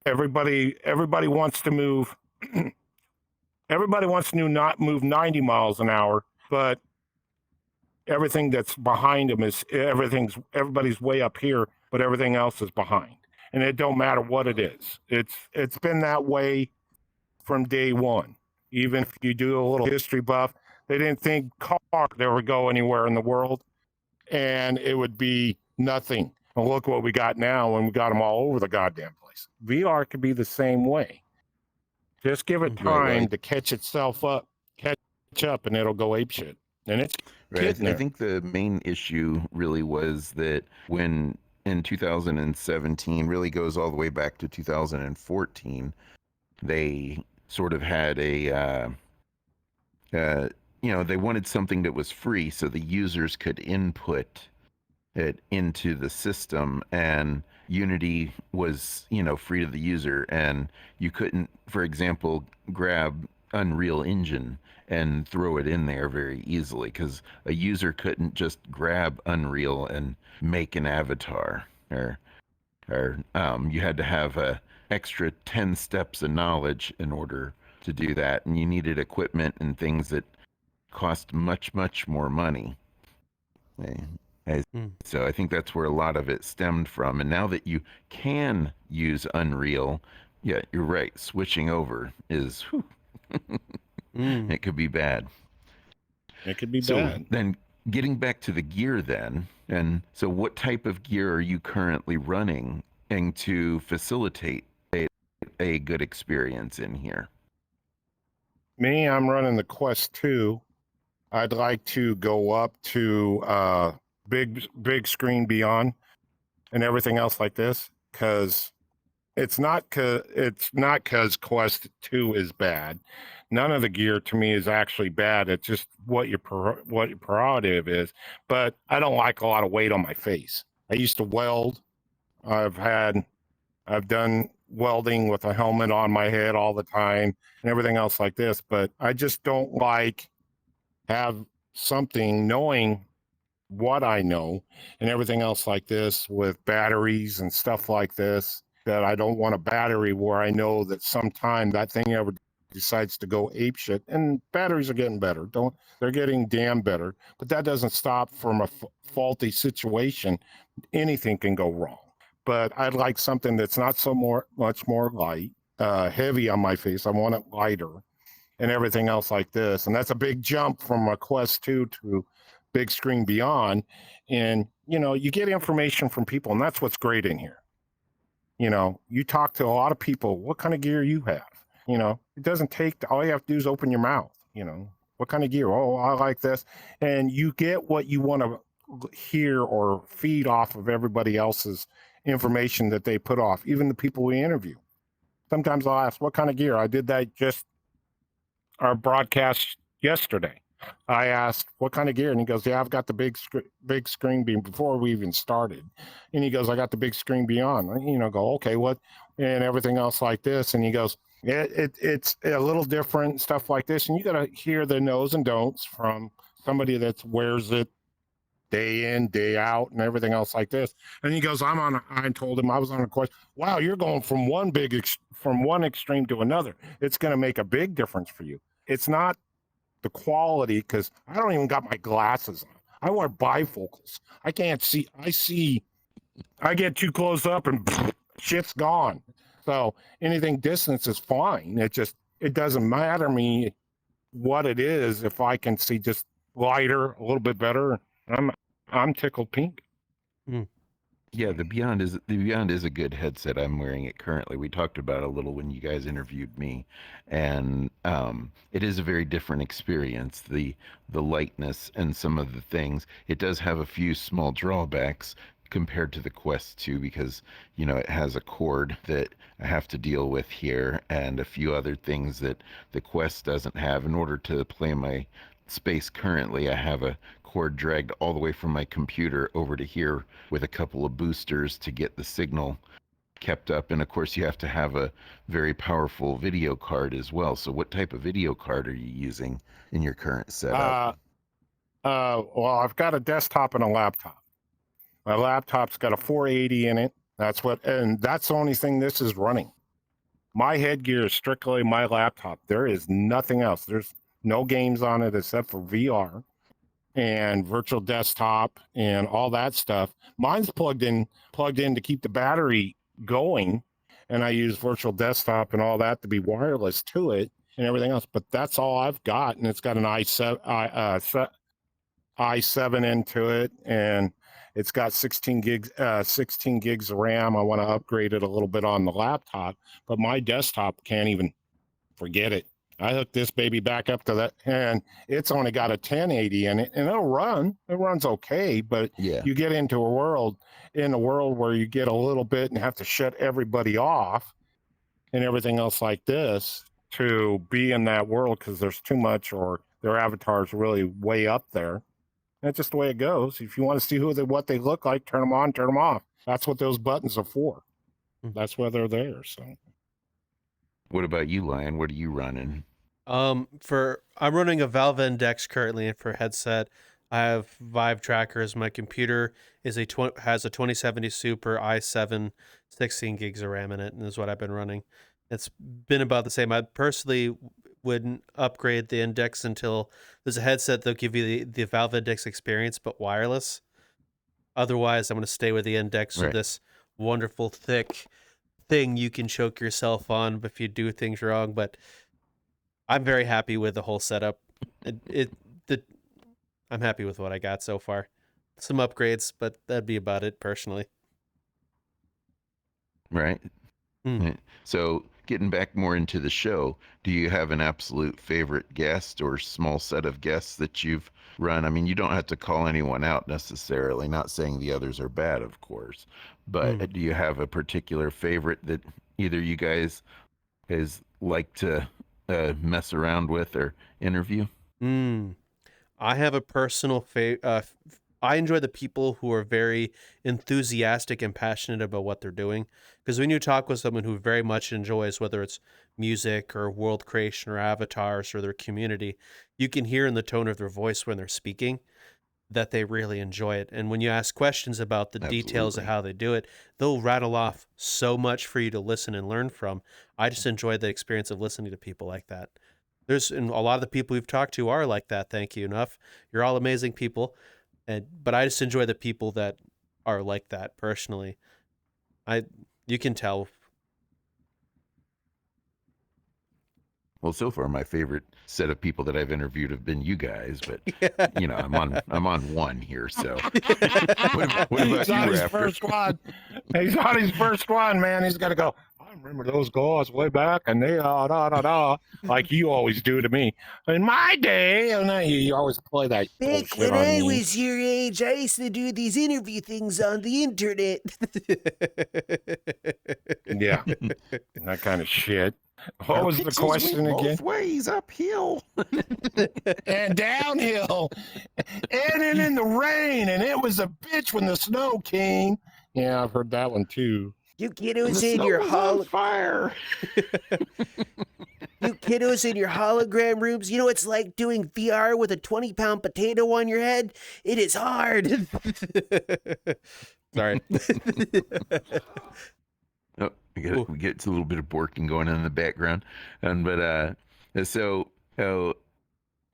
everybody wants to move. Everybody wants to not move 90 miles an hour, but everything that's behind them is everybody's way up here, but everything else is behind. And it don't matter what it is. It's been that way from day one. Even if you do a little history buff, they didn't think car would ever go anywhere in the world, and it would be nothing. And look what we got now, and we got them all over the goddamn place. VR could be the same way. Just give it time to catch itself up, catch up, and it'll go apeshit. And it's right. I think the main issue really was that when in 2017, really goes all the way back to 2014, they sort of had a, they wanted something that was free so the users could input it into the system, and Unity was, free to the user, and you couldn't, for example, grab Unreal Engine and throw it in there very easily because a user couldn't just grab Unreal and make an avatar or or you had to have a extra 10 steps of knowledge in order to do that, and you needed equipment and things that cost much, much more money. So I think that's where a lot of it stemmed from. And now that you can use Unreal, yeah, you're right. Switching over is, whew, it could be bad. It could be So bad. then getting back to the gear then, and so what type of gear are you currently running and to facilitate a good experience in here? Me, I'm running the Quest 2. I'd like to go up to big screen beyond and everything else like this, because it's not because Quest 2 is bad. None of the gear to me is actually bad. It's just what your prerogative is. But I don't like a lot of weight on my face. I used to weld. I've done welding with a helmet on my head all the time and everything else like this. But I just don't like have something knowing what I know and everything else like this with batteries and stuff like this, that I don't want a battery where I know that sometime that thing ever decides to go ape shit. And batteries are getting better. They're getting damn better, but that doesn't stop from a faulty situation. Anything can go wrong. But I'd like something that's not much more light, heavy on my face. I want it lighter and everything else like this. And that's a big jump from a Quest 2 to big screen beyond. And, you get information from people, and that's what's great in here. You talk to a lot of people, what kind of gear you have. It doesn't take, all you have to do is open your mouth. What kind of gear? Oh, I like this. And you get what you want to hear or feed off of everybody else's information that they put off, even the people we interview. Sometimes I'll ask, what kind of gear? I did that just our broadcast yesterday. I asked, what kind of gear? And he goes, yeah, I've got the big screen before we even started. And he goes, I got the big screen beyond. Go, okay, what? And everything else like this. And he goes, yeah, it's a little different, stuff like this. And you got to hear the no's and don'ts from somebody that wears it day in, day out, and everything else like this. And he goes, I told him I was on a course. Wow, you're going from from one extreme to another. It's going to make a big difference for you. It's not the quality, because I don't even got my glasses on. I wear bifocals. I can't see. I get too close up and shit's gone. So anything distance is fine. It doesn't matter to me what it is if I can see just lighter, a little bit better. I'm tickled pink. Yeah, the Beyond is a good headset. I'm wearing it currently. We talked about it a little when you guys interviewed me, and it is a very different experience. The lightness and some of the things. It does have a few small drawbacks compared to the Quest 2, because it has a cord that I have to deal with here, and a few other things that the Quest doesn't have. In order to play my space currently, I have a cord dragged all the way from my computer over to here with a couple of boosters to get the signal kept up. And of course, you have to have a very powerful video card as well. So what type of video card are you using in your current setup? Well, I've got a desktop and a laptop. My laptop's got a 480 in it. That's the only thing this is running. My headgear is strictly my laptop. There is nothing else. There's no games on it except for VR and virtual desktop and all that stuff. Mine's plugged in to keep the battery going, and I use virtual desktop and all that to be wireless to it and everything else. But that's all I've got, and it's got an i7 into it, and it's got 16 gigs of RAM. I want to upgrade it a little bit on the laptop, but my desktop can't even, forget it. I hooked this baby back up to that, and it's only got a 1080 in it, and it'll run. It runs okay, but Yeah. you get into a world where you get a little bit and have to shut everybody off and everything else like this to be in that world, because there's too much, or their avatars really way up there. That's just the way it goes. If you want to see what they look like, turn them on, turn them off. That's what those buttons are for. That's why they're there. So, What about you, Lion? What are you running? I'm running a Valve Index currently, and for headset, I have Vive trackers. My computer has a 2070 Super i7 16 gigs of RAM in it, and is what I've been running. It's been about the same. I personally wouldn't upgrade the Index until there's a headset that'll give you the Valve Index experience, but wireless. Otherwise, I'm going to stay with the Index for Right. this wonderful, thick thing you can choke yourself on if you do things wrong. But I'm very happy with the whole setup. I'm happy with what I got so far. Some upgrades, but that'd be about it personally. Right. Mm. So, getting back more into the show, do you have an absolute favorite guest or small set of guests that you've run? I mean, you don't have to call anyone out necessarily, not saying the others are bad, of course, but do you have a particular favorite that either you guys like to mess around with or interview? I have a personal I enjoy the people who are very enthusiastic and passionate about what they're doing. Because when you talk with someone who very much enjoys, whether it's music or world creation or avatars or their community, you can hear in the tone of their voice when they're speaking that they really enjoy it. And when you ask questions about the details of Absolutely. how they do it, they'll rattle off so much for you to listen and learn from. I just enjoy the experience of listening to people like that. And a lot of the people we've talked to are like that. Thank you enough. You're all amazing people, but I just enjoy the people that are like that personally. You can tell. Well, so far my favorite set of people that I've interviewed have been you guys, but you know, I'm on one here. So, what He's about on you, his Raptor? first one. He's on his first one, man. He's got to go. I remember those guys way back, and they like you always do to me. In my day, and then you always play that Back bullshit when on I me. was your age, I used to do these interview things on the internet. Yeah, that kind of shit. What Our was the pixels question went again? both ways uphill. And downhill, and then in the rain, and it was a bitch when the snow came. Yeah, I've heard that one too. You And the kiddos in snow your was on fire. you kiddos in your hologram rooms, you know it's like doing VR with a 20-pound potato on your head? It is hard. Sorry. Oh, we get a little bit of borking going on in the background, and so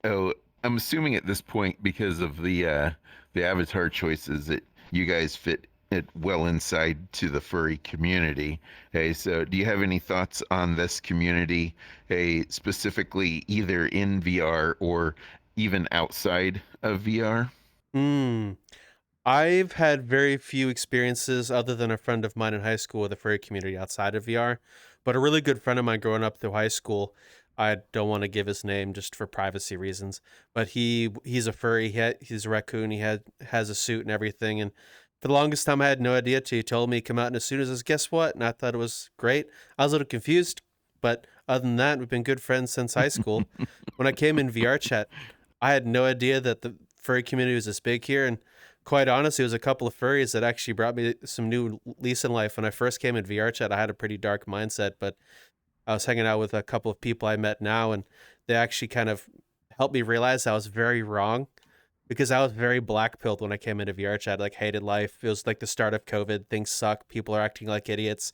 I'm assuming at this point, because of the avatar choices, that you guys fit it well inside to the furry community. Hey, so do you have any thoughts on this community, specifically either in VR or even outside of VR? I've had very few experiences other than a friend of mine in high school with the furry community outside of VR. But a really good friend of mine growing up through high school, I don't want to give his name just for privacy reasons, but he's a furry. He's a raccoon. Has a suit and everything. And for the longest time, I had no idea till he told me, come out, and as soon as guess what? And I thought it was great. I was a little confused, but other than that, we've been good friends since high school. When I came in VRchat, I had no idea that the furry community was this big here, and quite honestly, it was a couple of furries that actually brought me some new lease in life. When I first came in VRchat, I had a pretty dark mindset, but I was hanging out with a couple of people I met now, and they actually kind of helped me realize I was very wrong, because I was very black pilled when I came into VRchat. Like, hated life. It was like the start of COVID. Things suck. People are acting like idiots,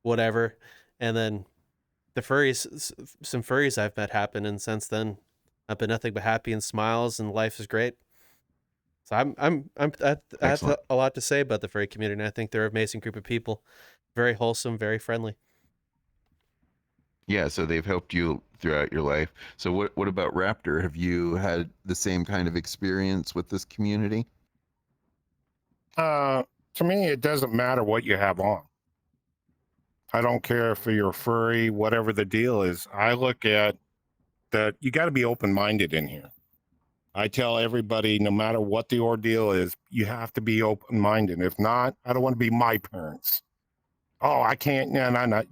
whatever. And then some furries I've met happen, and since then, I've been nothing but happy and smiles, and life is great. So I have Excellent. a lot to say about the furry community, and I think they're an amazing group of people. Very wholesome, very friendly. Yeah, so they've helped you throughout your life. So what about Raptor? Have you had the same kind of experience with this community? To me, it doesn't matter what you have on. I don't care if you're furry, whatever the deal is. I look at that you got to be open-minded in here. I tell everybody, no matter what the ordeal is, you have to be open-minded. If not, I don't want to be my parents. Oh, I can't, no, not,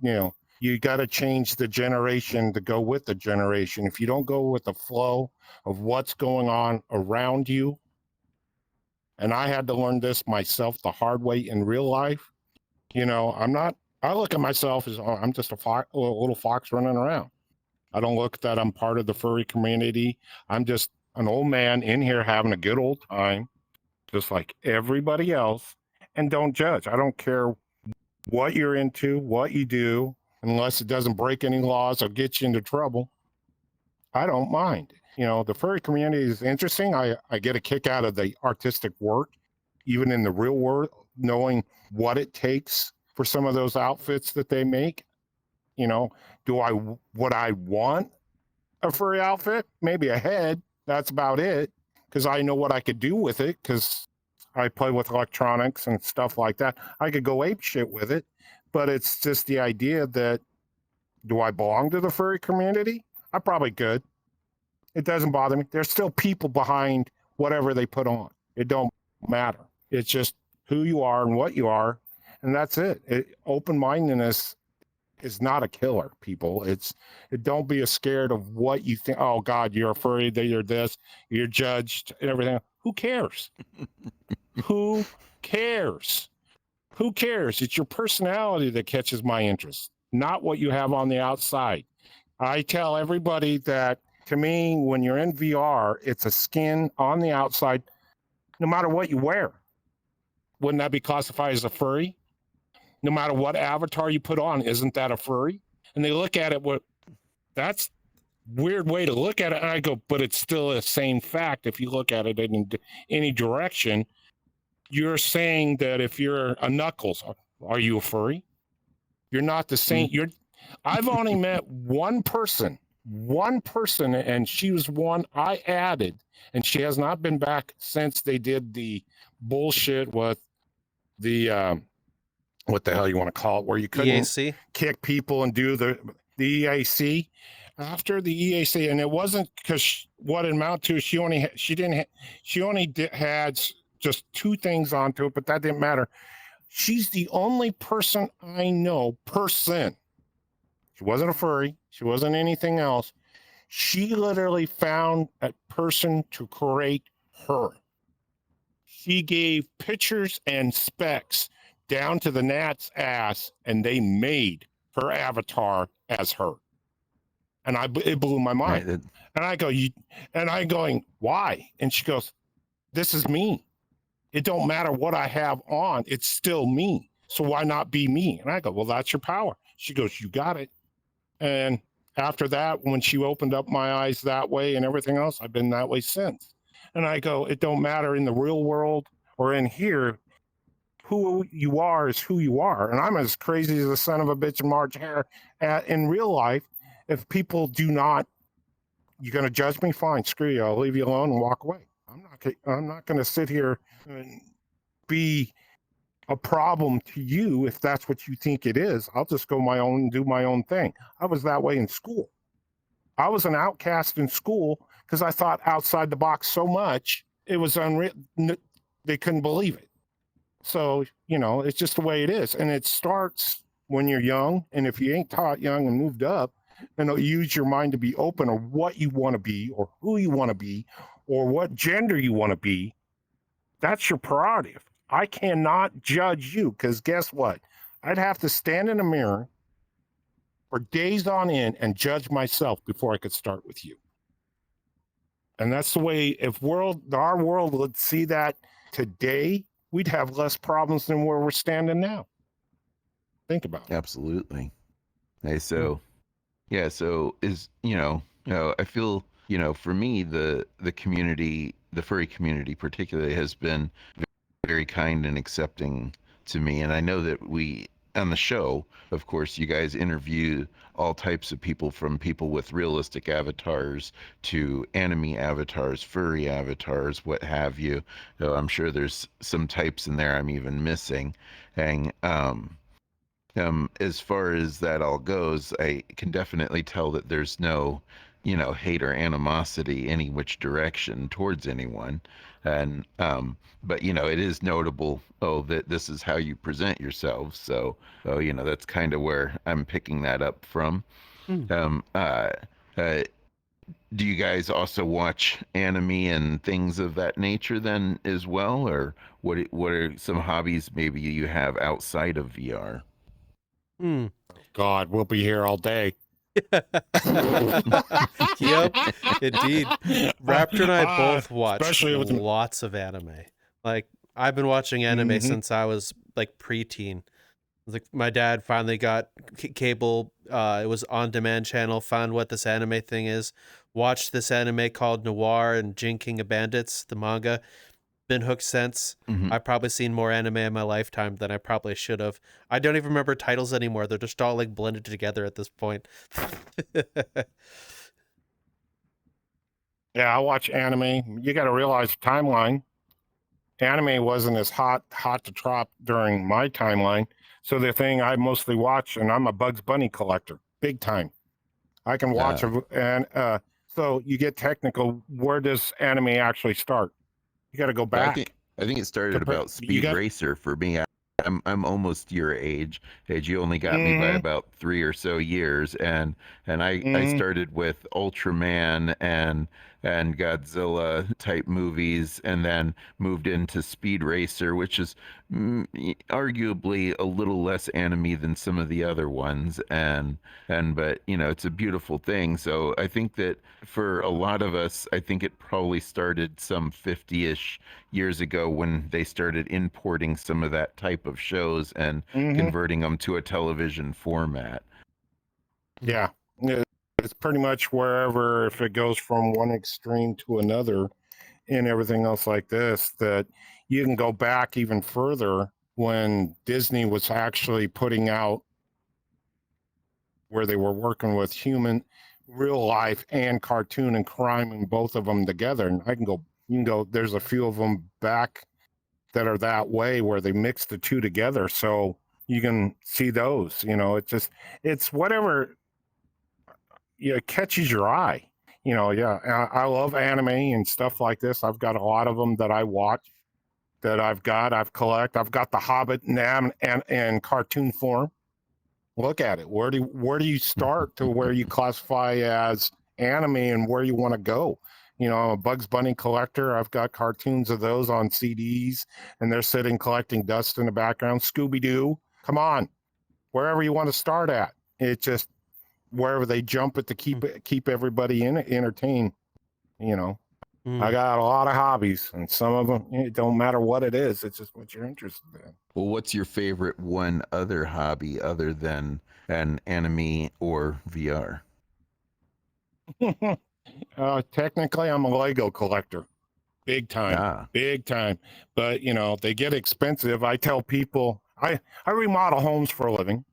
you got to change the generation to go with the generation. If you don't go with the flow of what's going on around you, and I had to learn this myself the hard way in real life, I look at myself as, oh, I'm just a little fox running around. I don't look that I'm part of the furry community. I'm just an old man in here having a good old time, just like everybody else, and don't judge. I don't care what you're into, what you do, unless it doesn't break any laws or get you into trouble. I don't mind. You know, the furry community is interesting. I get a kick out of the artistic work, even in the real world, knowing what it takes for some of those outfits that they make. You know, would I want a furry outfit? Maybe a head. That's about it. Because I know what I could do with it. Because I play with electronics and stuff like that. I could go ape shit with it. But it's just the idea that, do I belong to the furry community? I probably could. It doesn't bother me. There's still people behind whatever they put on. It don't matter. It's just who you are and what you are, and that's it. Open-mindedness is not a killer, people. Don't be scared of what you think. Oh God, you're a furry, that you're this, you're judged and everything. Who cares? Who cares? Who cares? It's your personality that catches my interest, not what you have on the outside. I tell everybody that, to me, when you're in VR, it's a skin on the outside, no matter what you wear. Wouldn't that be classified as a furry? No matter what avatar you put on, isn't that a furry? And they look at it, that's weird way to look at it. And I go, but it's still the same fact. If you look at it in any direction, you're saying that if you're a Knuckles, are you a furry? You're not the same. I've only met one person, and she was one I added, and she has not been back since they did the bullshit with the what the hell you want to call it, where you couldn't EAC? Kick people and do the EAC. After the EAC, and it wasn't because what it amounted to, she only had just 2 things onto it, but that didn't matter. She's the only person I know, she wasn't a furry, she wasn't anything else. She literally found a person to create her. She gave pictures and specs down to the gnat's ass, and they made her avatar as her. And it blew my mind. Right. And I go, I'm going, why? And she goes, this is me. It don't matter what I have on, it's still me. So why not be me? And I go, well, that's your power. She goes, you got it. And after that, when she opened up my eyes that way and everything else, I've been that way since. And I go, it don't matter in the real world or in here, who you are is who you are. And I'm as crazy as the son of a bitch in March hair in real life. If people do not, you're going to judge me? Fine, screw you. I'll leave you alone and walk away. I'm not going to sit here and be a problem to you if that's what you think it is. I'll just go my own and do my own thing. I was that way in school. I was an outcast in school because I thought outside the box so much, it was unreal. They couldn't believe it. So, it's just the way it is. And it starts when you're young. And if you ain't taught young and moved up, use your mind to be open or what you want to be or who you want to be or what gender you want to be. That's your prerogative. I cannot judge you because guess what? I'd have to stand in a mirror for days on end and judge myself before I could start with you. And that's the way, if our world would see that today, we'd have less problems than where we're standing now. Think about it. Absolutely. Hey, so, yeah, so I feel, for me, the community, the furry community particularly, has been very kind and accepting to me. And I know that on the show, of course, you guys interview all types of people, from people with realistic avatars to anime avatars, furry avatars, what have you. So I'm sure there's some types in there I'm even missing. And as far as that all goes, I can definitely tell that there's no, hate or animosity any which direction towards anyone. And but it is notable that this is how you present yourselves. So that's kind of where I'm picking that up from. Do you guys also watch anime and things of that nature then as well, or what are some hobbies maybe you have outside of VR? God, we'll be here all day. Yep, indeed. Raptor and I both watch lots of anime. Like, I've been watching anime since I was like preteen. Like my dad finally got cable. It was on demand channel. Found what this anime thing is. Watched this anime called Noir and Jin King of Bandits, the manga. Been hooked since. Mhm. I've probably seen more anime in my lifetime than I probably should have. I don't even remember titles anymore. They're just all like blended together at this point. Yeah, I watch anime. You got to realize the timeline. Anime wasn't as hot to trot during my timeline. So the thing I mostly watch, and I'm a Bugs Bunny collector, big time. I can watch and so you get technical. Where does anime actually start? You got to go I back. think it started about You Speed got Racer for me. I'm almost your age. You only got me by about 3 or so years, and I started with Ultraman and Godzilla type movies, and then moved into Speed Racer, which is arguably a little less anime than some of the other ones, and but you know it's a beautiful thing. So I think that for a lot of us, I think it probably started some 50-ish years ago when they started importing some of that type of shows and converting them to a television format. Yeah, it's pretty much wherever, if it goes from one extreme to another and everything else like this, that you can go back even further when Disney was actually putting out where they were working with human, real life, and cartoon and crime, and both of them together. And you can go, there's a few of them back that are that way where they mix the two together. So you can see those, it's whatever catches your eye. I love anime and stuff like this. I've got a lot of them that I watch, that I've collect. I've got The Hobbit and cartoon form. Look at it. Where do you start to where you classify as anime and where you want to go? I'm a Bugs Bunny collector. I've got cartoons of those on CDs, and they're sitting collecting dust in the background. Scooby-Doo, come on, wherever you want to start at. It just wherever they jump at to keep everybody entertained. I got a lot of hobbies, and some of them, it don't matter what it is. It's just what you're interested in. Well, what's your favorite one other hobby other than an anime or VR? Technically, I'm a Lego collector. Big time. Big time. But, they get expensive. I tell people, I remodel homes for a living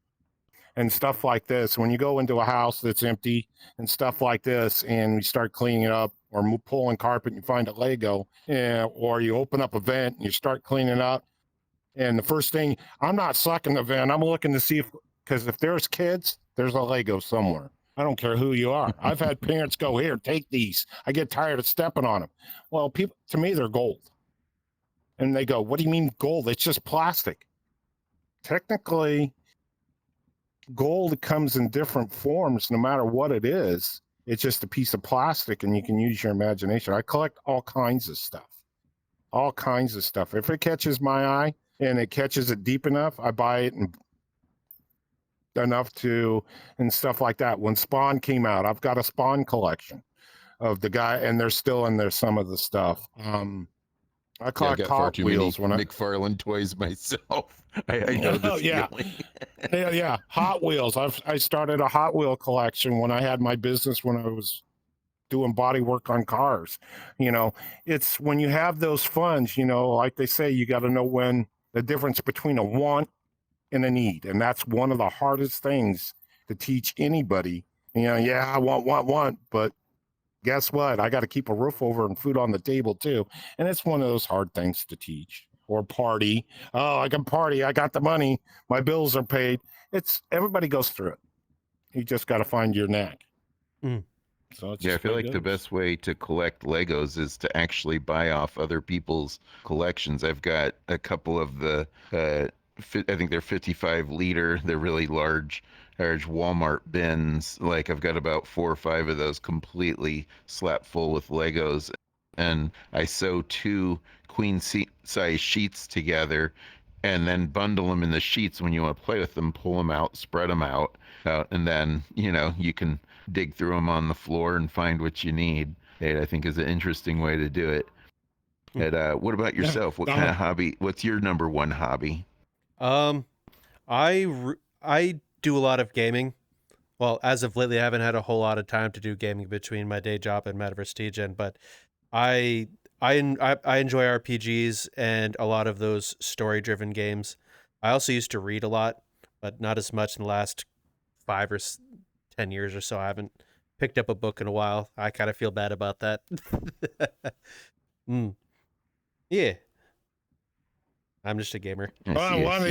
and stuff like this. When you go into a house that's empty and stuff like this, and you start cleaning it up or pulling carpet and you find a Lego, or you open up a vent and you start cleaning up. And the first thing, I'm not sucking the vent. I'm looking to see because if there's kids, there's a Lego somewhere. I don't care who you are. I've had parents go, here, take these. I get tired of stepping on them. Well, people, to me, they're gold. And they go, what do you mean gold? It's just plastic. Technically, gold comes in different forms, no matter what it is. It's just a piece of plastic, and you can use your imagination. I collect all kinds of stuff. All kinds of stuff. If it catches my eye and it catches it deep enough, I buy it and stuff like that. When Spawn came out, I've got a Spawn collection of the guy, and they're still in there, some of the stuff. I collect Hot Wheels when McFarlane toys myself. I know this feeling. yeah, Hot Wheels. I started a Hot Wheel collection when I had my business, when I was doing body work on cars. It's when you have those funds, like they say, you got to know when the difference between a want and a need. And that's one of the hardest things to teach anybody. I want, but guess what? I got to keep a roof over and food on the table too. And it's one of those hard things to teach. Or party. Oh, I can party. I got the money. My bills are paid. Everybody goes through it. You just got to find your knack. So I feel like the best way to collect Legos is to actually buy off other people's collections. I've got a couple of the, I think they're 55-liter. They're really large Walmart bins. Like I've got about 4 or 5 of those completely slap full with Legos. And I sew 2 queen size sheets together and then bundle them in the sheets. When you want to play with them, pull them out, spread them out, and then, you can dig through them on the floor and find what you need. I think is an interesting way to do it. And what about yourself? What kind of hobby? What's your number one hobby? I do a lot of gaming. Well, as of lately, I haven't had a whole lot of time to do gaming between my day job and Metaverse Degen, but I I enjoy RPGs and a lot of those story-driven games. I also used to read a lot, but not as much in the last 5 or 10 years or so. I haven't picked up a book in a while. I kind of feel bad about that. mm. Yeah, I'm just a gamer. I Well, see, I one of see.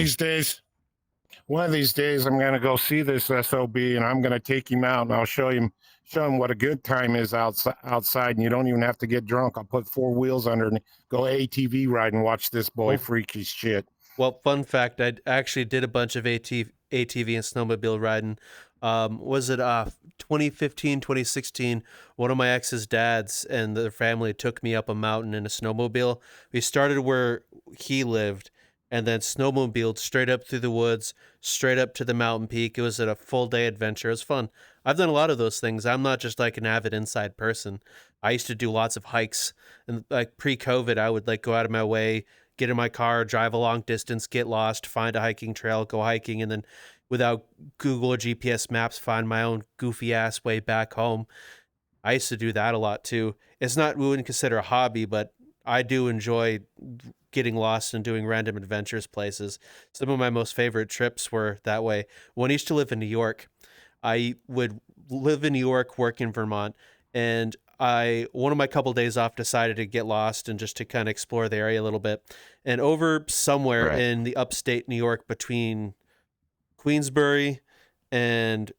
these days, I'm gonna go see this SOB, and I'm gonna take him out, and I'll show him what a good time is outside, and you don't even have to get drunk. I'll put 4 wheels under and go ATV ride and watch this boy freak his shit. Well, fun fact, I actually did a bunch of ATV and snowmobile riding. Was it 2015, 2016? One of my ex's dads and their family took me up a mountain in a snowmobile. We started where he lived and then snowmobiled straight up through the woods, straight up to the mountain peak. It was a full day adventure. It was fun. I've done a lot of those things. I'm not just like an avid inside person. I used to do lots of hikes, and like pre-COVID, I would like go out of my way, get in my car, drive a long distance, get lost, find a hiking trail, go hiking, and then without Google or GPS maps, find my own goofy ass way back home. I used to do that a lot too. It's not, we wouldn't consider a hobby, but I do enjoy getting lost and doing random adventures places. Some of my most favorite trips were that way. When I used to live in New York, I would live in New York, work in Vermont, and one of my couple days off decided to get lost and just to kind of explore the area a little bit. And over somewhere Right. in the upstate New York between Queensbury and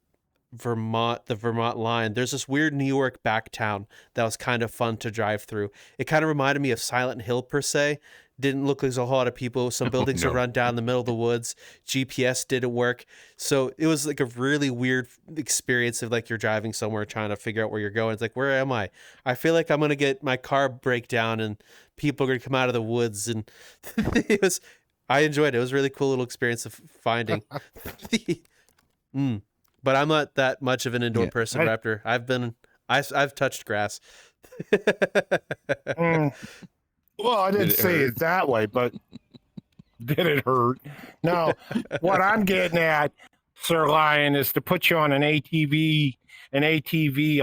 Vermont, the Vermont line, there's this weird New York back town that was kind of fun to drive through. It kind of reminded me of Silent Hill per se. Didn't look like there's a whole lot of people. Some buildings are no. run down the middle of the woods. GPS didn't work. So it was like a really weird experience of like you're driving somewhere trying to figure out where you're going. It's like, where am I? I feel like I'm going to get my car break down and people are going to come out of the woods. And I enjoyed it. It was a really cool little experience of finding. But I'm not that much of an indoor person, Raptor. I've touched grass. Well, I didn't say it that way, but did it hurt? No. What I'm getting at, Sir Lion, is to put you on an ATV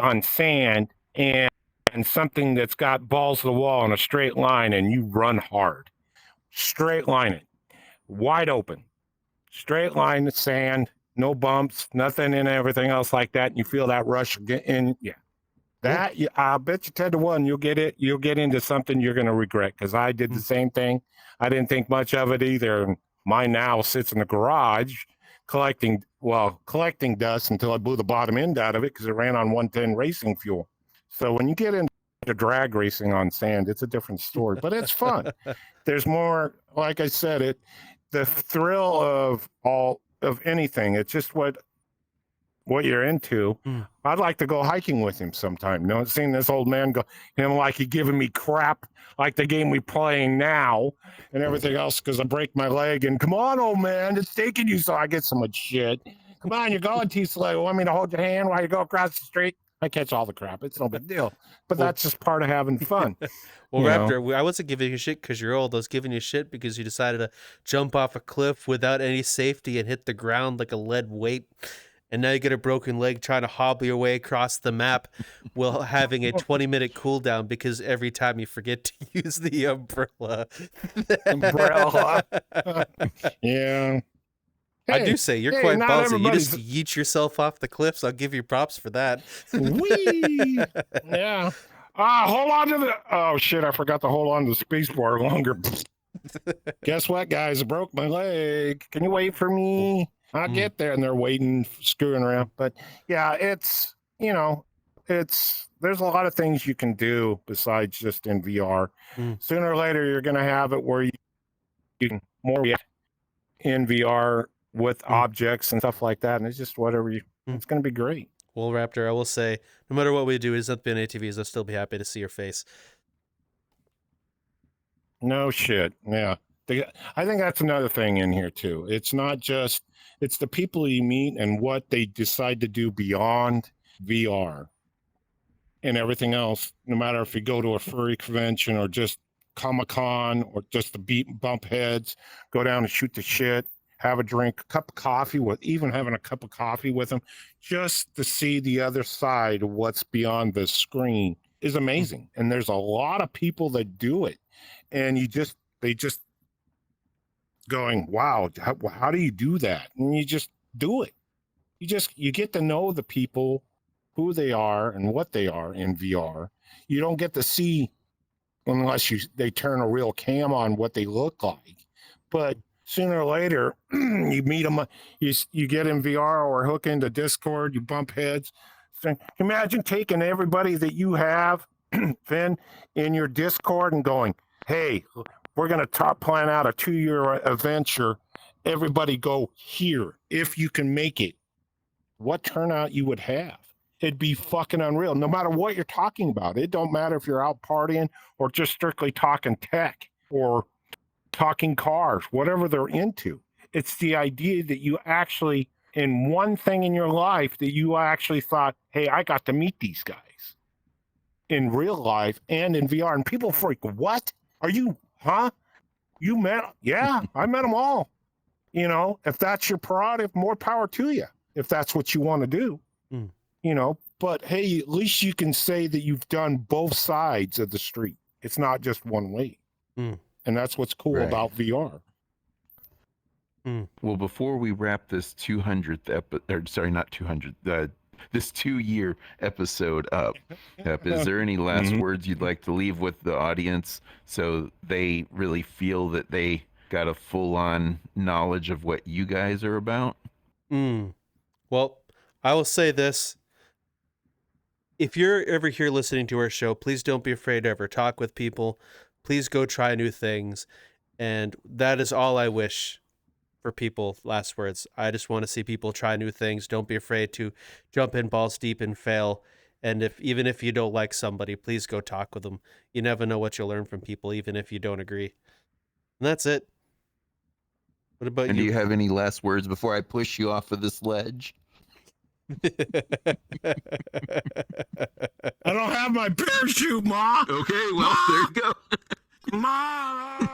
on sand and something that's got balls to the wall in a straight line, and you run hard. Straight line it. Wide open. Straight line the sand, no bumps, nothing and everything else like that. And you feel that rush in. Yeah. That I bet you 10 to 1 you'll get it. You'll get into something you're going to regret, because I did the same thing. I didn't think much of it either. And mine now sits in the garage collecting dust until I blew the bottom end out of it because it ran on 110 racing fuel. So when you get into drag racing on sand, it's a different story, but it's fun. There's more, like I said, the thrill of anything. It's just what you're into. I'd like to go hiking with him sometime. You know, seeing this old man go, him like he giving me crap like the game we playing now and everything else because I break my leg and come on, old man, it's taking you. So I get so much shit. Come on, you're going too slow. Want me to hold your hand while you go across the street? I catch all the crap. It's no big deal. But that's just part of having fun. Well, Raptor, I wasn't giving you shit because you're old. I was giving you shit because you decided to jump off a cliff without any safety and hit the ground like a lead weight. And now you get a broken leg trying to hobble your way across the map while having a 20-minute cooldown because every time you forget to use the umbrella. Yeah. I do say you're quite ballsy. You just yeet yourself off the cliffs. I'll give you props for that. Whee! Yeah. Hold on to the. Oh shit! I forgot to hold on to the space bar longer. Guess what, guys? I broke my leg. Can you wait for me? I'll get there. And they're waiting, screwing around. But yeah, it's there's a lot of things you can do besides just in VR. Sooner or later, you're going to have it where you can more in VR with objects and stuff like that. And it's just whatever it's going to be great. Well, Raptor, I will say, no matter what we do, it's not been ATVs. I'll still be happy to see your face. No shit. Yeah. I think that's another thing in here too. It's not just, it's the people you meet and what they decide to do beyond VR and everything else. No matter if you go to a furry convention or just Comic-Con or just the bump heads, go down and shoot the shit, have a drink, a cup of coffee even having a cup of coffee with them, just to see the other side of what's beyond the screen is amazing. And there's a lot of people that do it, and they just going, wow, how do you do that? And you just do it. You get to know the people, who they are and what they are in VR. You don't get to see unless they turn a real cam on what they look like. But sooner or later, you meet them, you get in VR or hook into Discord, you bump heads. So imagine taking everybody that you have, Finn, in your Discord and going, hey, we're going to plan out a 2-year adventure. Everybody go here if you can make it. What turnout you would have. It'd be fucking unreal, no matter what you're talking about. It don't matter if you're out partying or just strictly talking tech or talking cars, whatever they're into. It's the idea that you actually, in one thing in your life, that you actually thought, hey, I got to meet these guys in real life and in VR. And people freak, what? Are you, huh? You met? Yeah, I met them all. You know, if that's your prerogative, more power to you, if that's what you want to do. You know, but hey, at least you can say that you've done both sides of the street. It's not just one way. And that's what's cool about VR. Well, before we wrap this 200th this 2-year episode up, is there any last words you'd like to leave with the audience so they really feel that they got a full-on knowledge of what you guys are about? Well, I will say this. If you're ever here listening to our show, please don't be afraid to ever talk with people. Please go try new things. And that is all I wish for people. Last words. I just want to see people try new things. Don't be afraid to jump in balls deep and fail. And even if you don't like somebody, please go talk with them. You never know what you'll learn from people, even if you don't agree. And that's it. What about And you? do you have any last words before I push you off of this ledge? I don't have my parachute, Ma. Okay, well, there you go. Ma.